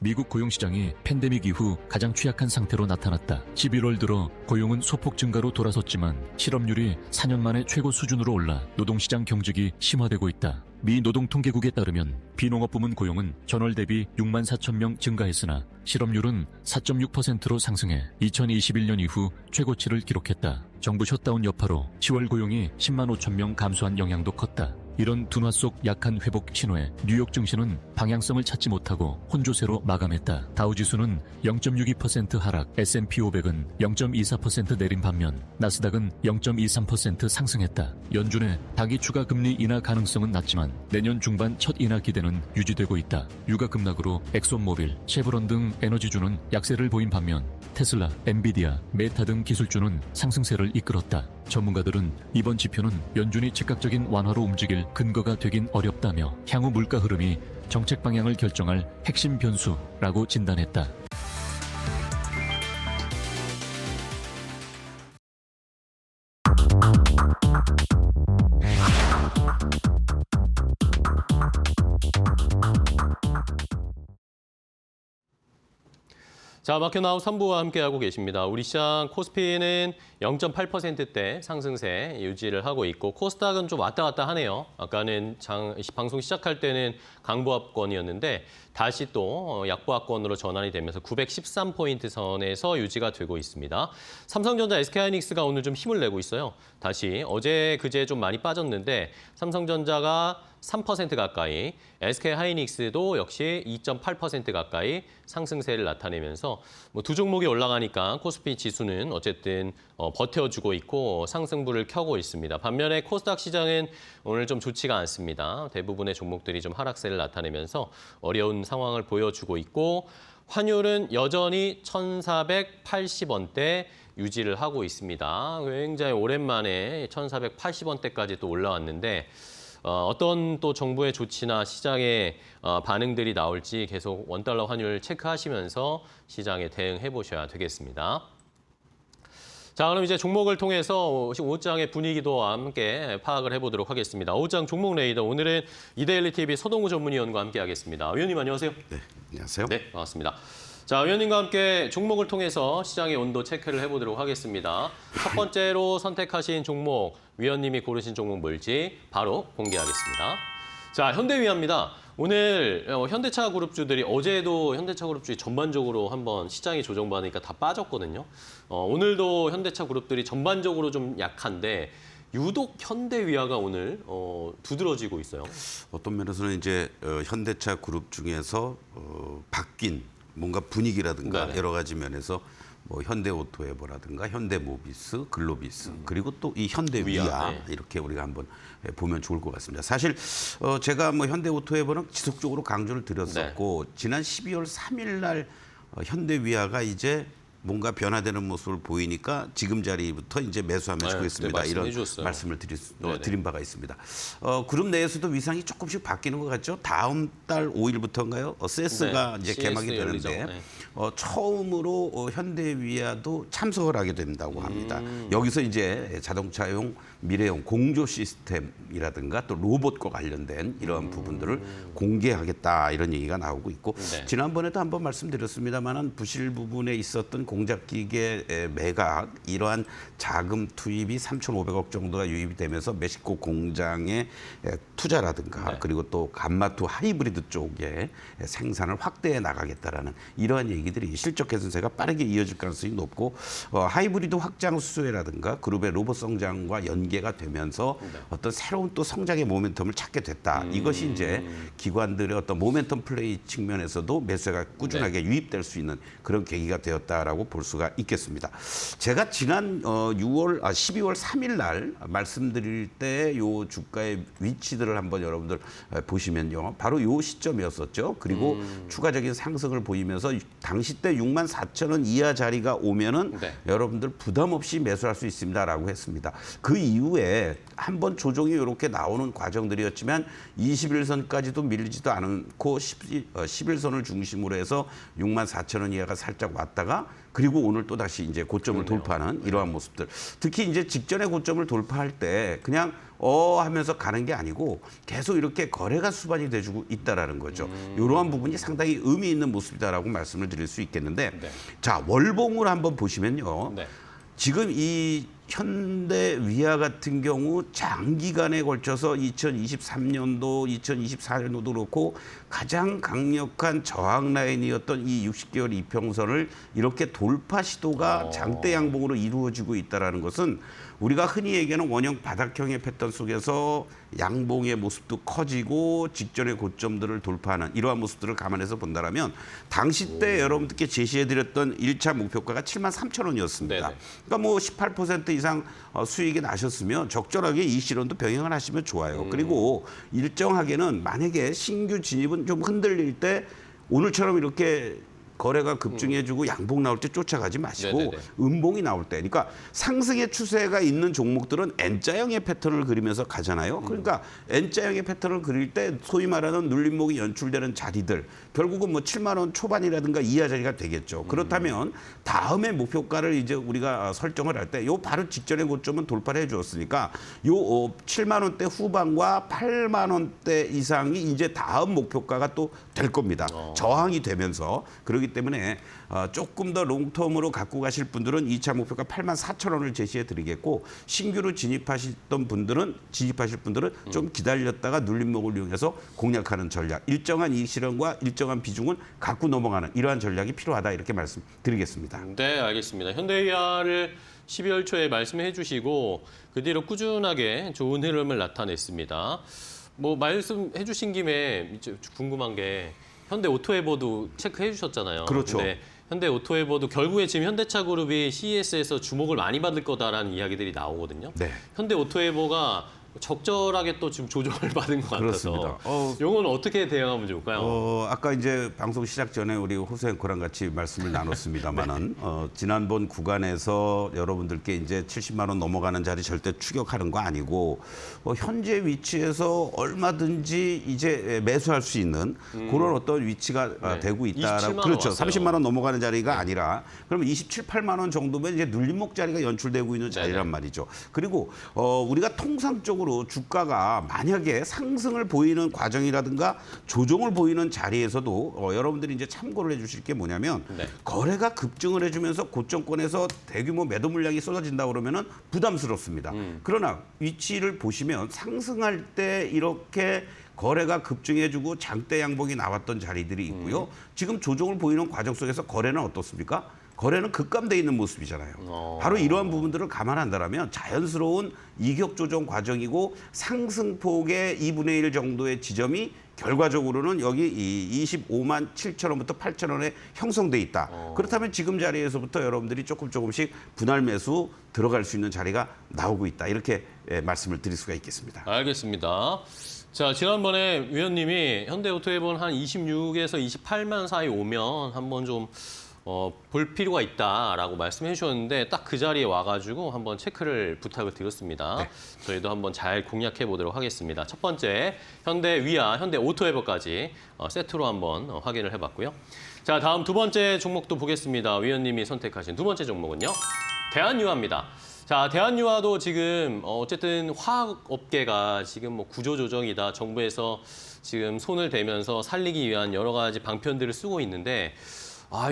미국 고용시장이 팬데믹 이후 가장 취약한 상태로 나타났다. 11월 들어 고용은 소폭 증가로 돌아섰지만 실업률이 4년 만에 최고 수준으로 올라 노동시장 경직이 심화되고 있다. 미 노동통계국에 따르면 비농업 부문 고용은 전월 대비 6만 4천 명 증가했으나 실업률은 4.6%로 상승해 2021년 이후 최고치를 기록했다. 정부 셧다운 여파로 10월 고용이 10만 5천 명 감소한 영향도 컸다. 이런 둔화 속 약한 회복 신호에 뉴욕 증시는 방향성을 찾지 못하고 혼조세로 마감했다. 다우지수는 0.62% 하락, S&P 500은 0.24% 내린 반면 나스닥은 0.23% 상승했다. 연준의 단기 추가 금리 인하 가능성은 낮지만 내년 중반 첫 인하 기대는 유지되고 있다. 유가 급락으로 엑손모빌, 쉐브론 등 에너지주는 약세를 보인 반면 테슬라, 엔비디아, 메타 등 기술주는 상승세를 이끌었다. 전문가들은 이번 지표는 연준이 즉각적인 완화로 움직일 근거가 되긴 어렵다며 향후 물가 흐름이 정책 방향을 결정할 핵심 변수라고 진단했다. 자, 마켓나우 3부와 함께하고 계십니다. 우리 시장 코스피는 0.8%대 상승세 유지를 하고 있고 코스닥은 좀 왔다 갔다 하네요. 아까는 방송 시작할 때는 강보합권이었는데 다시 또 약보합권으로 전환이 되면서 913포인트 선에서 유지가 되고 있습니다. 삼성전자, SK하이닉스가 오늘 좀 힘을 내고 있어요. 다시 어제 그제 좀 많이 빠졌는데 삼성전자가 3% 가까이, SK하이닉스도 역시 2.8% 가까이 상승세를 나타내면서 두 종목이 올라가니까 코스피 지수는 어쨌든 버텨주고 있고 상승불을 켜고 있습니다. 반면에 코스닥 시장은 오늘 좀 좋지가 않습니다. 대부분의 종목들이 좀 하락세를 나타내면서 어려운 상황을 보여주고 있고 환율은 여전히 1,480원대 유지를 하고 있습니다. 굉장히 오랜만에 1,480원대까지 또 올라왔는데 어떤 또 정부의 조치나 시장의 반응들이 나올지 계속 원달러 환율 체크하시면서 시장에 대응해 보셔야 되겠습니다. 자, 그럼 이제 종목을 통해서 오후장의 분위기도 함께 파악을 해보도록 하겠습니다. 오후장 종목 레이더, 오늘은 이데일리 TV 서동우 전문위원과 함께하겠습니다. 위원님 안녕하세요. 네, 안녕하세요. 네, 반갑습니다. 자, 위원님과 함께 종목을 통해서 시장의 온도 체크를 해보도록 하겠습니다. 첫 번째로 선택하신 종목, 위원님이 고르신 종목 뭘지 바로 공개하겠습니다. 자, 현대위아입니다. 오늘 현대차 그룹주들이 어제도 현대차 그룹주들이 전반적으로 한번 시장이 조정받으니까 다 빠졌거든요. 오늘도 현대차 그룹들이 전반적으로 좀 약한데 유독 현대위아가 오늘 두드러지고 있어요. 어떤 면에서는 이제 현대차 그룹 중에서 바뀐 뭔가 분위기라든가 네네. 여러 가지 면에서 뭐 현대오토에버라든가 현대모비스, 글로비스 그리고 또 이 현대위아 위아, 네. 이렇게 우리가 한번 보면 좋을 것 같습니다. 사실 제가 뭐 현대오토에버는 지속적으로 강조를 드렸었고 지난 12월 3일 날 현대위아가 이제 뭔가 변화되는 모습을 보이니까 지금 자리부터 이제 매수하면 네, 좋겠습니다. 이런 주셨어요. 말씀을 네네. 드린 바가 있습니다. 그룹 내에서도 위상이 조금씩 바뀌는 것 같죠. 다음 달 5일부터인가요? 세스가 네, 이제 CS 개막이 열리죠. 되는데 네. 처음으로 현대위아도 참석을 하게 된다고 합니다. 여기서 이제 자동차용 미래용 공조 시스템이라든가 또 로봇과 관련된 이러한 부분들을 공개하겠다 이런 얘기가 나오고 있고 네. 지난번에도 한번 말씀드렸습니다만 부실 부분에 있었던 공작기계 매각 이러한 자금 투입이 3,500억 정도가 유입이 되면서 멕시코 공장의 투자라든가 네. 그리고 또 감마투 하이브리드 쪽에 생산을 확대해 나가겠다라는 이러한 얘기들이 실적 개선세가 빠르게 이어질 가능성이 높고 하이브리드 확장 수혜라든가 그룹의 로봇 성장과 연계가 되면서 어떤 새로운 또 성장의 모멘텀을 찾게 됐다. 이것이 이제 기관들의 어떤 모멘텀 플레이 측면에서도 매수가 꾸준하게 유입될 수 있는 그런 계기가 되었다라고 볼 수가 있겠습니다. 제가 지난 12월 3일 날 말씀드릴 때 요 주가의 위치들을 한번 여러분들 보시면요. 바로 요 시점이었었죠. 그리고 추가적인 상승을 보이면서 당시 때 64,000원 이하 자리가 오면은 네. 여러분들 부담 없이 매수할 수 있습니다라고 했습니다. 그 이후에 한번 조정이 이렇게 나오는 과정들이었지만 21선까지도 밀리지도 않고 11선을 중심으로 해서 64,000원 이하가 살짝 왔다가 그리고 오늘 또 다시 이제 고점을 돌파하는 이러한 모습들. 특히 이제 직전에 고점을 돌파할 때 그냥 하면서 가는 게 아니고 계속 이렇게 거래가 수반이 돼주고 있다라는 거죠. 이러한 부분이 상당히 의미 있는 모습이다라고 말씀을 드릴 수 있겠는데, 네. 자 월봉을 한번 보시면요. 네. 지금 이 현대 위아 같은 경우 장기간에 걸쳐서 2023년도, 2024년도도 그렇고 가장 강력한 저항 라인이었던 이 60개월 이평선을 이렇게 돌파 시도가 장대 양봉으로 이루어지고 있다는 것은 우리가 흔히 얘기하는 원형 바닥형의 패턴 속에서 양봉의 모습도 커지고 직전의 고점들을 돌파하는 이러한 모습들을 감안해서 본다면 당시 때 여러분들께 제시해드렸던 1차 목표가가 73,000원이었습니다. 네네. 그러니까 뭐 18% 이상 수익이 나셨으면 적절하게 이 실현도 병행을 하시면 좋아요. 그리고 일정하게는 만약에 신규 진입은 좀 흔들릴 때 오늘처럼 이렇게 거래가 급증해주고 양봉 나올 때 쫓아가지 마시고 네네네. 음봉이 나올 때, 그러니까 상승의 추세가 있는 종목들은 N자형의 패턴을 그리면서 가잖아요. 그러니까 N자형의 패턴을 그릴 때 소위 말하는 눌림목이 연출되는 자리들, 결국은 뭐 7만 원 초반이라든가 이하 자리가 되겠죠. 그렇다면 다음에 목표가를 이제 우리가 설정을 할 때 요 바로 직전의 고점은 돌파를 해주었으니까 요 7만 원대 후반과 8만 원대 이상이 이제 다음 목표가가 또 될 겁니다. 저항이 되면서. 그렇기 때문에 조금 더 롱텀으로 갖고 가실 분들은 2차 목표가 84,000원을 제시해 드리겠고, 신규로 진입하실 분들은 좀 기다렸다가 눌림목을 이용해서 공략하는 전략, 일정한 이익 실현과 일정한 비중은 갖고 넘어가는 이러한 전략이 필요하다, 이렇게 말씀드리겠습니다. 네, 알겠습니다. 현대위아를 12월 초에 말씀해 주시고 그 뒤로 꾸준하게 좋은 흐름을 나타냈습니다. 뭐 말씀해 주신 김에 이제 궁금한 게 현대 오토에버도 체크해 주셨잖아요. 그렇죠. 근데 현대 오토에버도 결국에 지금 현대차 그룹이 CES에서 주목을 많이 받을 거다라는 이야기들이 나오거든요. 네. 현대 오토에버가 적절하게 또 지금 조정을 받은 것 같아서 그렇습니다. 이건 어떻게 대응하면 좋을까요? 아까 이제 방송 시작 전에 우리 호수 앵커랑 같이 말씀을 나눴습니다만은 지난번 구간에서 여러분들께 이제 70만 원 넘어가는 자리 절대 추격하는 거 아니고 현재 위치에서 얼마든지 이제 매수할 수 있는 그런 어떤 위치가 네. 되고 27만 있다라고. 원 그렇죠. 왔어요. 30만 원 넘어가는 자리가 아니라 그러면 27, 8만 원 정도면 이제 눌림목 자리가 연출되고 있는 자리란 말이죠. 그리고 우리가 통상적으로 주가가 만약에 상승을 보이는 과정이라든가 조정을 보이는 자리에서도 여러분들이 이제 참고를 해주실 게 뭐냐면 네. 거래가 급증을 해주면서 고점권에서 대규모 매도 물량이 쏟아진다 그러면은 부담스럽습니다. 그러나 위치를 보시면 상승할 때 이렇게 거래가 급증해주고 장대 양봉이 나왔던 자리들이 있고요. 지금 조정을 보이는 과정 속에서 거래는 어떻습니까? 거래는 급감돼 있는 모습이잖아요. 바로 이러한 부분들을 감안한다면 자연스러운 이격 조정 과정이고 상승폭의 2분의 1 정도의 지점이 결과적으로는 여기 이 25만 7천 원부터 8천 원에 형성돼 있다. 그렇다면 지금 자리에서부터 여러분들이 조금씩 분할 매수 들어갈 수 있는 자리가 나오고 있다. 이렇게 말씀을 드릴 수가 있겠습니다. 알겠습니다. 자, 지난번에 위원님이 현대오토에버는 한 26에서 28만 사이 오면 한번 좀 볼 필요가 있다라고 말씀해 주셨는데 딱 그 자리에 와가지고 한번 체크를 부탁을 드렸습니다. 네. 저희도 한번 잘 공략해 보도록 하겠습니다. 첫 번째, 현대위아, 현대오토에버까지 세트로 한번 확인을 해봤고요. 자, 다음 두 번째 종목도 보겠습니다. 위원님이 선택하신 두 번째 종목은요. 대한유아입니다. 자, 대한유아도 지금 어쨌든 화학업계가 지금 뭐 구조조정이다. 정부에서 지금 손을 대면서 살리기 위한 여러 가지 방편들을 쓰고 있는데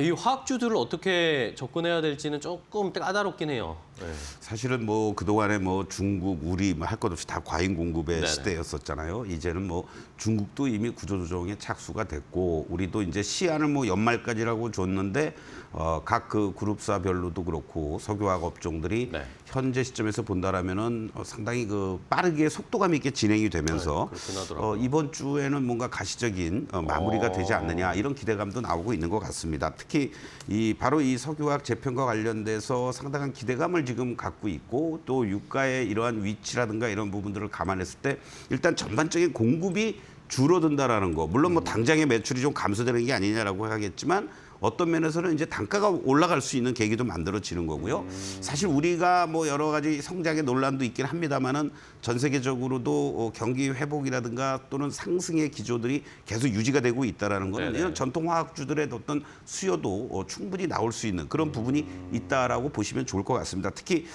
이 화학주들을 어떻게 접근해야 될지는 조금 까다롭긴 해요. 네. 사실은 뭐 그동안에 뭐 중국, 우리 뭐 할 것 없이 다 과잉 공급의 네네. 시대였었잖아요. 이제는 뭐 중국도 이미 구조조정에 착수가 됐고 우리도 이제 시한을 뭐 연말까지라고 줬는데 각 그 그룹사별로도 그렇고 석유화학 업종들이 네. 현재 시점에서 본다라면은 상당히 그 빠르게 속도감 있게 진행이 되면서 그렇긴 하더라고요. 이번 주에는 뭔가 가시적인 마무리가 되지 않느냐 이런 기대감도 나오고 있는 것 같습니다. 특히 바로 이 석유화학 재편과 관련돼서 상당한 기대감을 지금 갖고 있고 또 유가의 이러한 위치라든가 이런 부분들을 감안했을 때 일단 전반적인 공급이 줄어든다라는 거. 물론 뭐 당장의 매출이 좀 감소되는 게 아니냐라고 하겠지만 어떤 면에서는 이제 단가가 올라갈 수 있는 계기도 만들어지는 거고요. 사실 우리가 뭐 여러 가지 성장의 논란도 있긴 합니다만은 전 세계적으로도 경기 회복이라든가 또는 상승의 기조들이 계속 유지가 되고 있다라는 거는 이런 전통 화학주들의 어떤 수요도 충분히 나올 수 있는 그런 부분이 있다라고 보시면 좋을 것 같습니다. 특히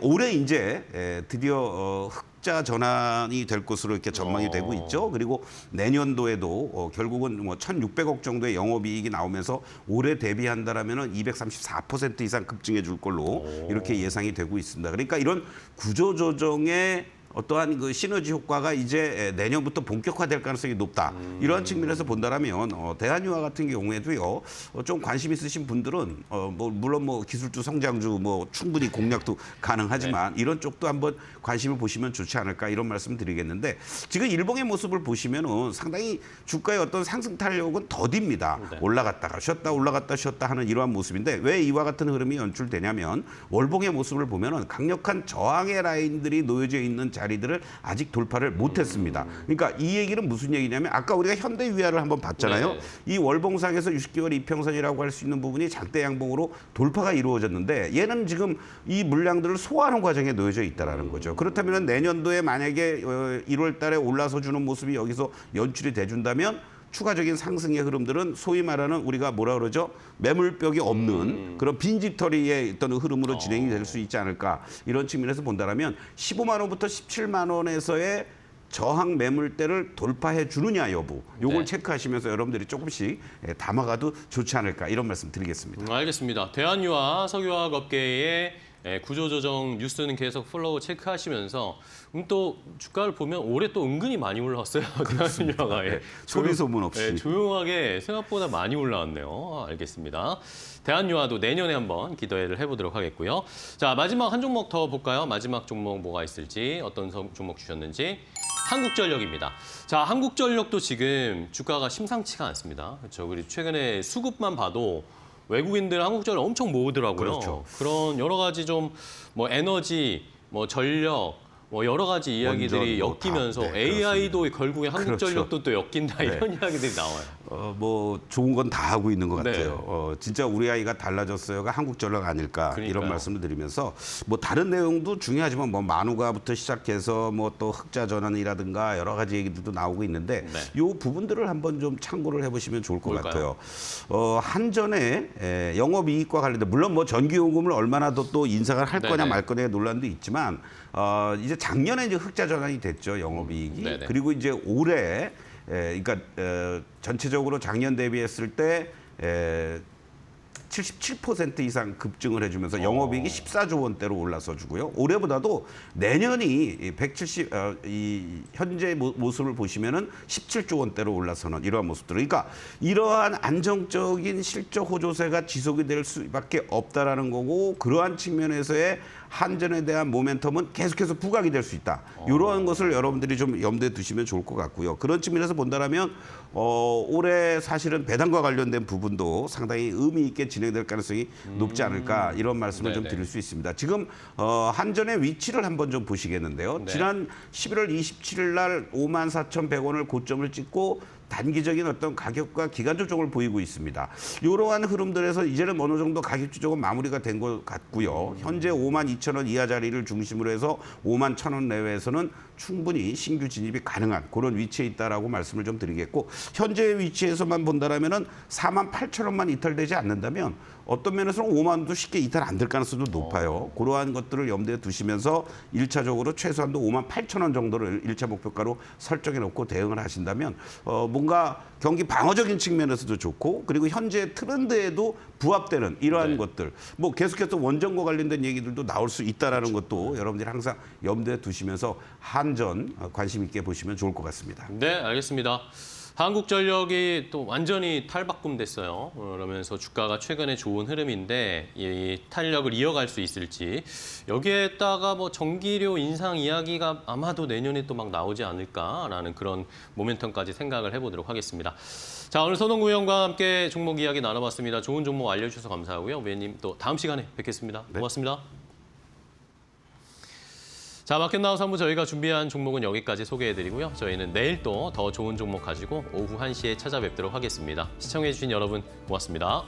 올해 이제 드디어 흑자 전환이 될 것으로 이렇게 전망이 되고 있죠. 그리고 내년도에도 결국은 뭐 1,600억 정도의 영업이익이 나오면서 올해 대비한다라면은 234% 이상 급증해 줄 걸로 이렇게 예상이 되고 있습니다. 그러니까 이런 구조 조정의 어떠한 그 시너지 효과가 이제 내년부터 본격화될 가능성이 높다. 이러한 측면에서 본다라면 대한유화 같은 경우에도요. 좀 관심 있으신 분들은 뭐 물론 뭐 기술주 성장주 뭐 충분히 공략도 가능하지만 이런 쪽도 한번 관심을 보시면 좋지 않을까 이런 말씀 드리겠는데 지금 일봉의 모습을 보시면은 상당히 주가의 어떤 상승 탄력은 더딥니다. 올라갔다가 쉬었다 올라갔다 쉬었다 하는 이러한 모습인데 왜 이와 같은 흐름이 연출되냐면 월봉의 모습을 보면은 강력한 저항의 라인들이 놓여져 있는 자리들을 아직 돌파를 못했습니다. 그러니까 이 얘기는 무슨 얘기냐면 아까 우리가 현대위아를 한번 봤잖아요. 이 월봉상에서 60개월 이평선이라고 할 수 있는 부분이 장대 양봉으로 돌파가 이루어졌는데 얘는 지금 이 물량들을 소화하는 과정에 놓여져 있다라는 거죠. 그렇다면 내년도에 만약에 1월 달에 올라서 주는 모습이 여기서 연출이 돼준다면 추가적인 상승의 흐름들은 소위 말하는 우리가 뭐라 그러죠? 매물벽이 없는 그런 빈집털이의 어떤 흐름으로 진행이 될 수 있지 않을까 이런 측면에서 본다면 15만 원부터 17만 원에서의 저항 매물대를 돌파해 주느냐 여부 요걸 체크하시면서 여러분들이 조금씩 담아가도 좋지 않을까 이런 말씀 드리겠습니다. 알겠습니다. 대한유화 석유화학 업계의 구조조정 뉴스는 계속 팔로우 체크하시면서 또 주가를 보면 올해 또 은근히 많이 올라왔어요. 대한유화가 소리 소문 없이 조용하게 생각보다 많이 올라왔네요. 알겠습니다. 대한유화도 내년에 한번 기대를 해보도록 하겠고요. 자, 마지막 한 종목 더 볼까요? 마지막 종목 뭐가 있을지 어떤 종목 주셨는지. 한국전력입니다. 자, 한국전력도 지금 주가가 심상치가 않습니다. 그렇죠. 그리고 최근에 수급만 봐도 외국인들 한국전력 엄청 모으더라고요. 그렇죠. 그런 여러 가지 좀 뭐 에너지, 뭐 전력, 뭐 여러 가지 이야기들이 원전, 엮이면서 다, 네, AI도 결국에 한국전력도 또 엮인다 이런 이야기들이 나와요. 뭐 좋은 건 다 하고 있는 것 네. 같아요. 진짜 우리 아이가 달라졌어요가 한국전력 아닐까 그러니까요. 이런 말씀을 드리면서 뭐 다른 내용도 중요하지만 뭐 만우가부터 시작해서 뭐 또 흑자 전환이라든가 여러 가지 얘기들도 나오고 있는데 요 부분들을 한번 좀 참고를 해보시면 좋을 것 뭘까요? 같아요. 한전에 영업이익과 관련된 물론 뭐 전기요금을 얼마나 더 또 인상을 할 거냐 말 거냐의 논란도 있지만 이제 작년에 이제 흑자 전환이 됐죠 영업이익이. 그리고 이제 올해 그러니까 전체적으로 작년 대비했을 때 77% 이상 급증을 해주면서 영업이익이 14조 원대로 올라서 주고요. 올해보다도 내년이 170 이 현재 모습을 보시면은 17조 원대로 올라서는 이러한 모습들. 그러니까 이러한 안정적인 실적 호조세가 지속이 될 수밖에 없다라는 거고 그러한 측면에서의 한전에 대한 모멘텀은 계속해서 부각이 될 수 있다. 이러한 것을 여러분들이 좀 염두에 두시면 좋을 것 같고요. 그런 측면에서 본다면 올해 사실은 배당과 관련된 부분도 상당히 의미 있게 진행될 가능성이 높지 않을까 이런 말씀을 좀 드릴 수 있습니다. 지금 한전의 위치를 한번 좀 보시겠는데요. 지난 11월 27일 날 54,100원을 고점을 찍고 단기적인 어떤 가격과 기간 조정을 보이고 있습니다. 이러한 흐름들에서 이제는 어느 정도 가격 조정은 마무리가 된 것 같고요. 현재 52,000원 이하 자리를 중심으로 해서 51,000원 내외에서는 충분히 신규 진입이 가능한 그런 위치에 있다라고 말씀을 좀 드리겠고 현재 위치에서만 본다라면은 48,000원만 이탈되지 않는다면 어떤 면에서는 5만 원도 쉽게 이탈 안 될 가능성도 높아요. 그러한 것들을 염두에 두시면서 1차적으로 최소한도 58,000원 정도를 1차 목표가로 설정해 놓고 대응을 하신다면 뭔가 경기 방어적인 측면에서도 좋고 그리고 현재 트렌드에도 부합되는 이러한 것들 뭐 계속해서 원전과 관련된 얘기들도 나올 수 있다라는 것도 여러분들이 항상 염두에 두시면서 한전 관심 있게 보시면 좋을 것 같습니다. 네, 알겠습니다. 한국전력이 또 완전히 탈바꿈됐어요. 그러면서 주가가 최근에 좋은 흐름인데 이 탄력을 이어갈 수 있을지 여기에다가 뭐 전기료 인상 이야기가 아마도 내년에 또 막 나오지 않을까라는 그런 모멘텀까지 생각을 해보도록 하겠습니다. 자, 오늘 손홍구 의원과 함께 종목 이야기 나눠봤습니다. 좋은 종목 알려주셔서 감사하고요. 위원님 또 다음 시간에 뵙겠습니다. 고맙습니다. 자, 마켓나우 3부 저희가 준비한 종목은 여기까지 소개해드리고요. 저희는 내일 또 더 좋은 종목 가지고 오후 1시에 찾아뵙도록 하겠습니다. 시청해주신 여러분 고맙습니다.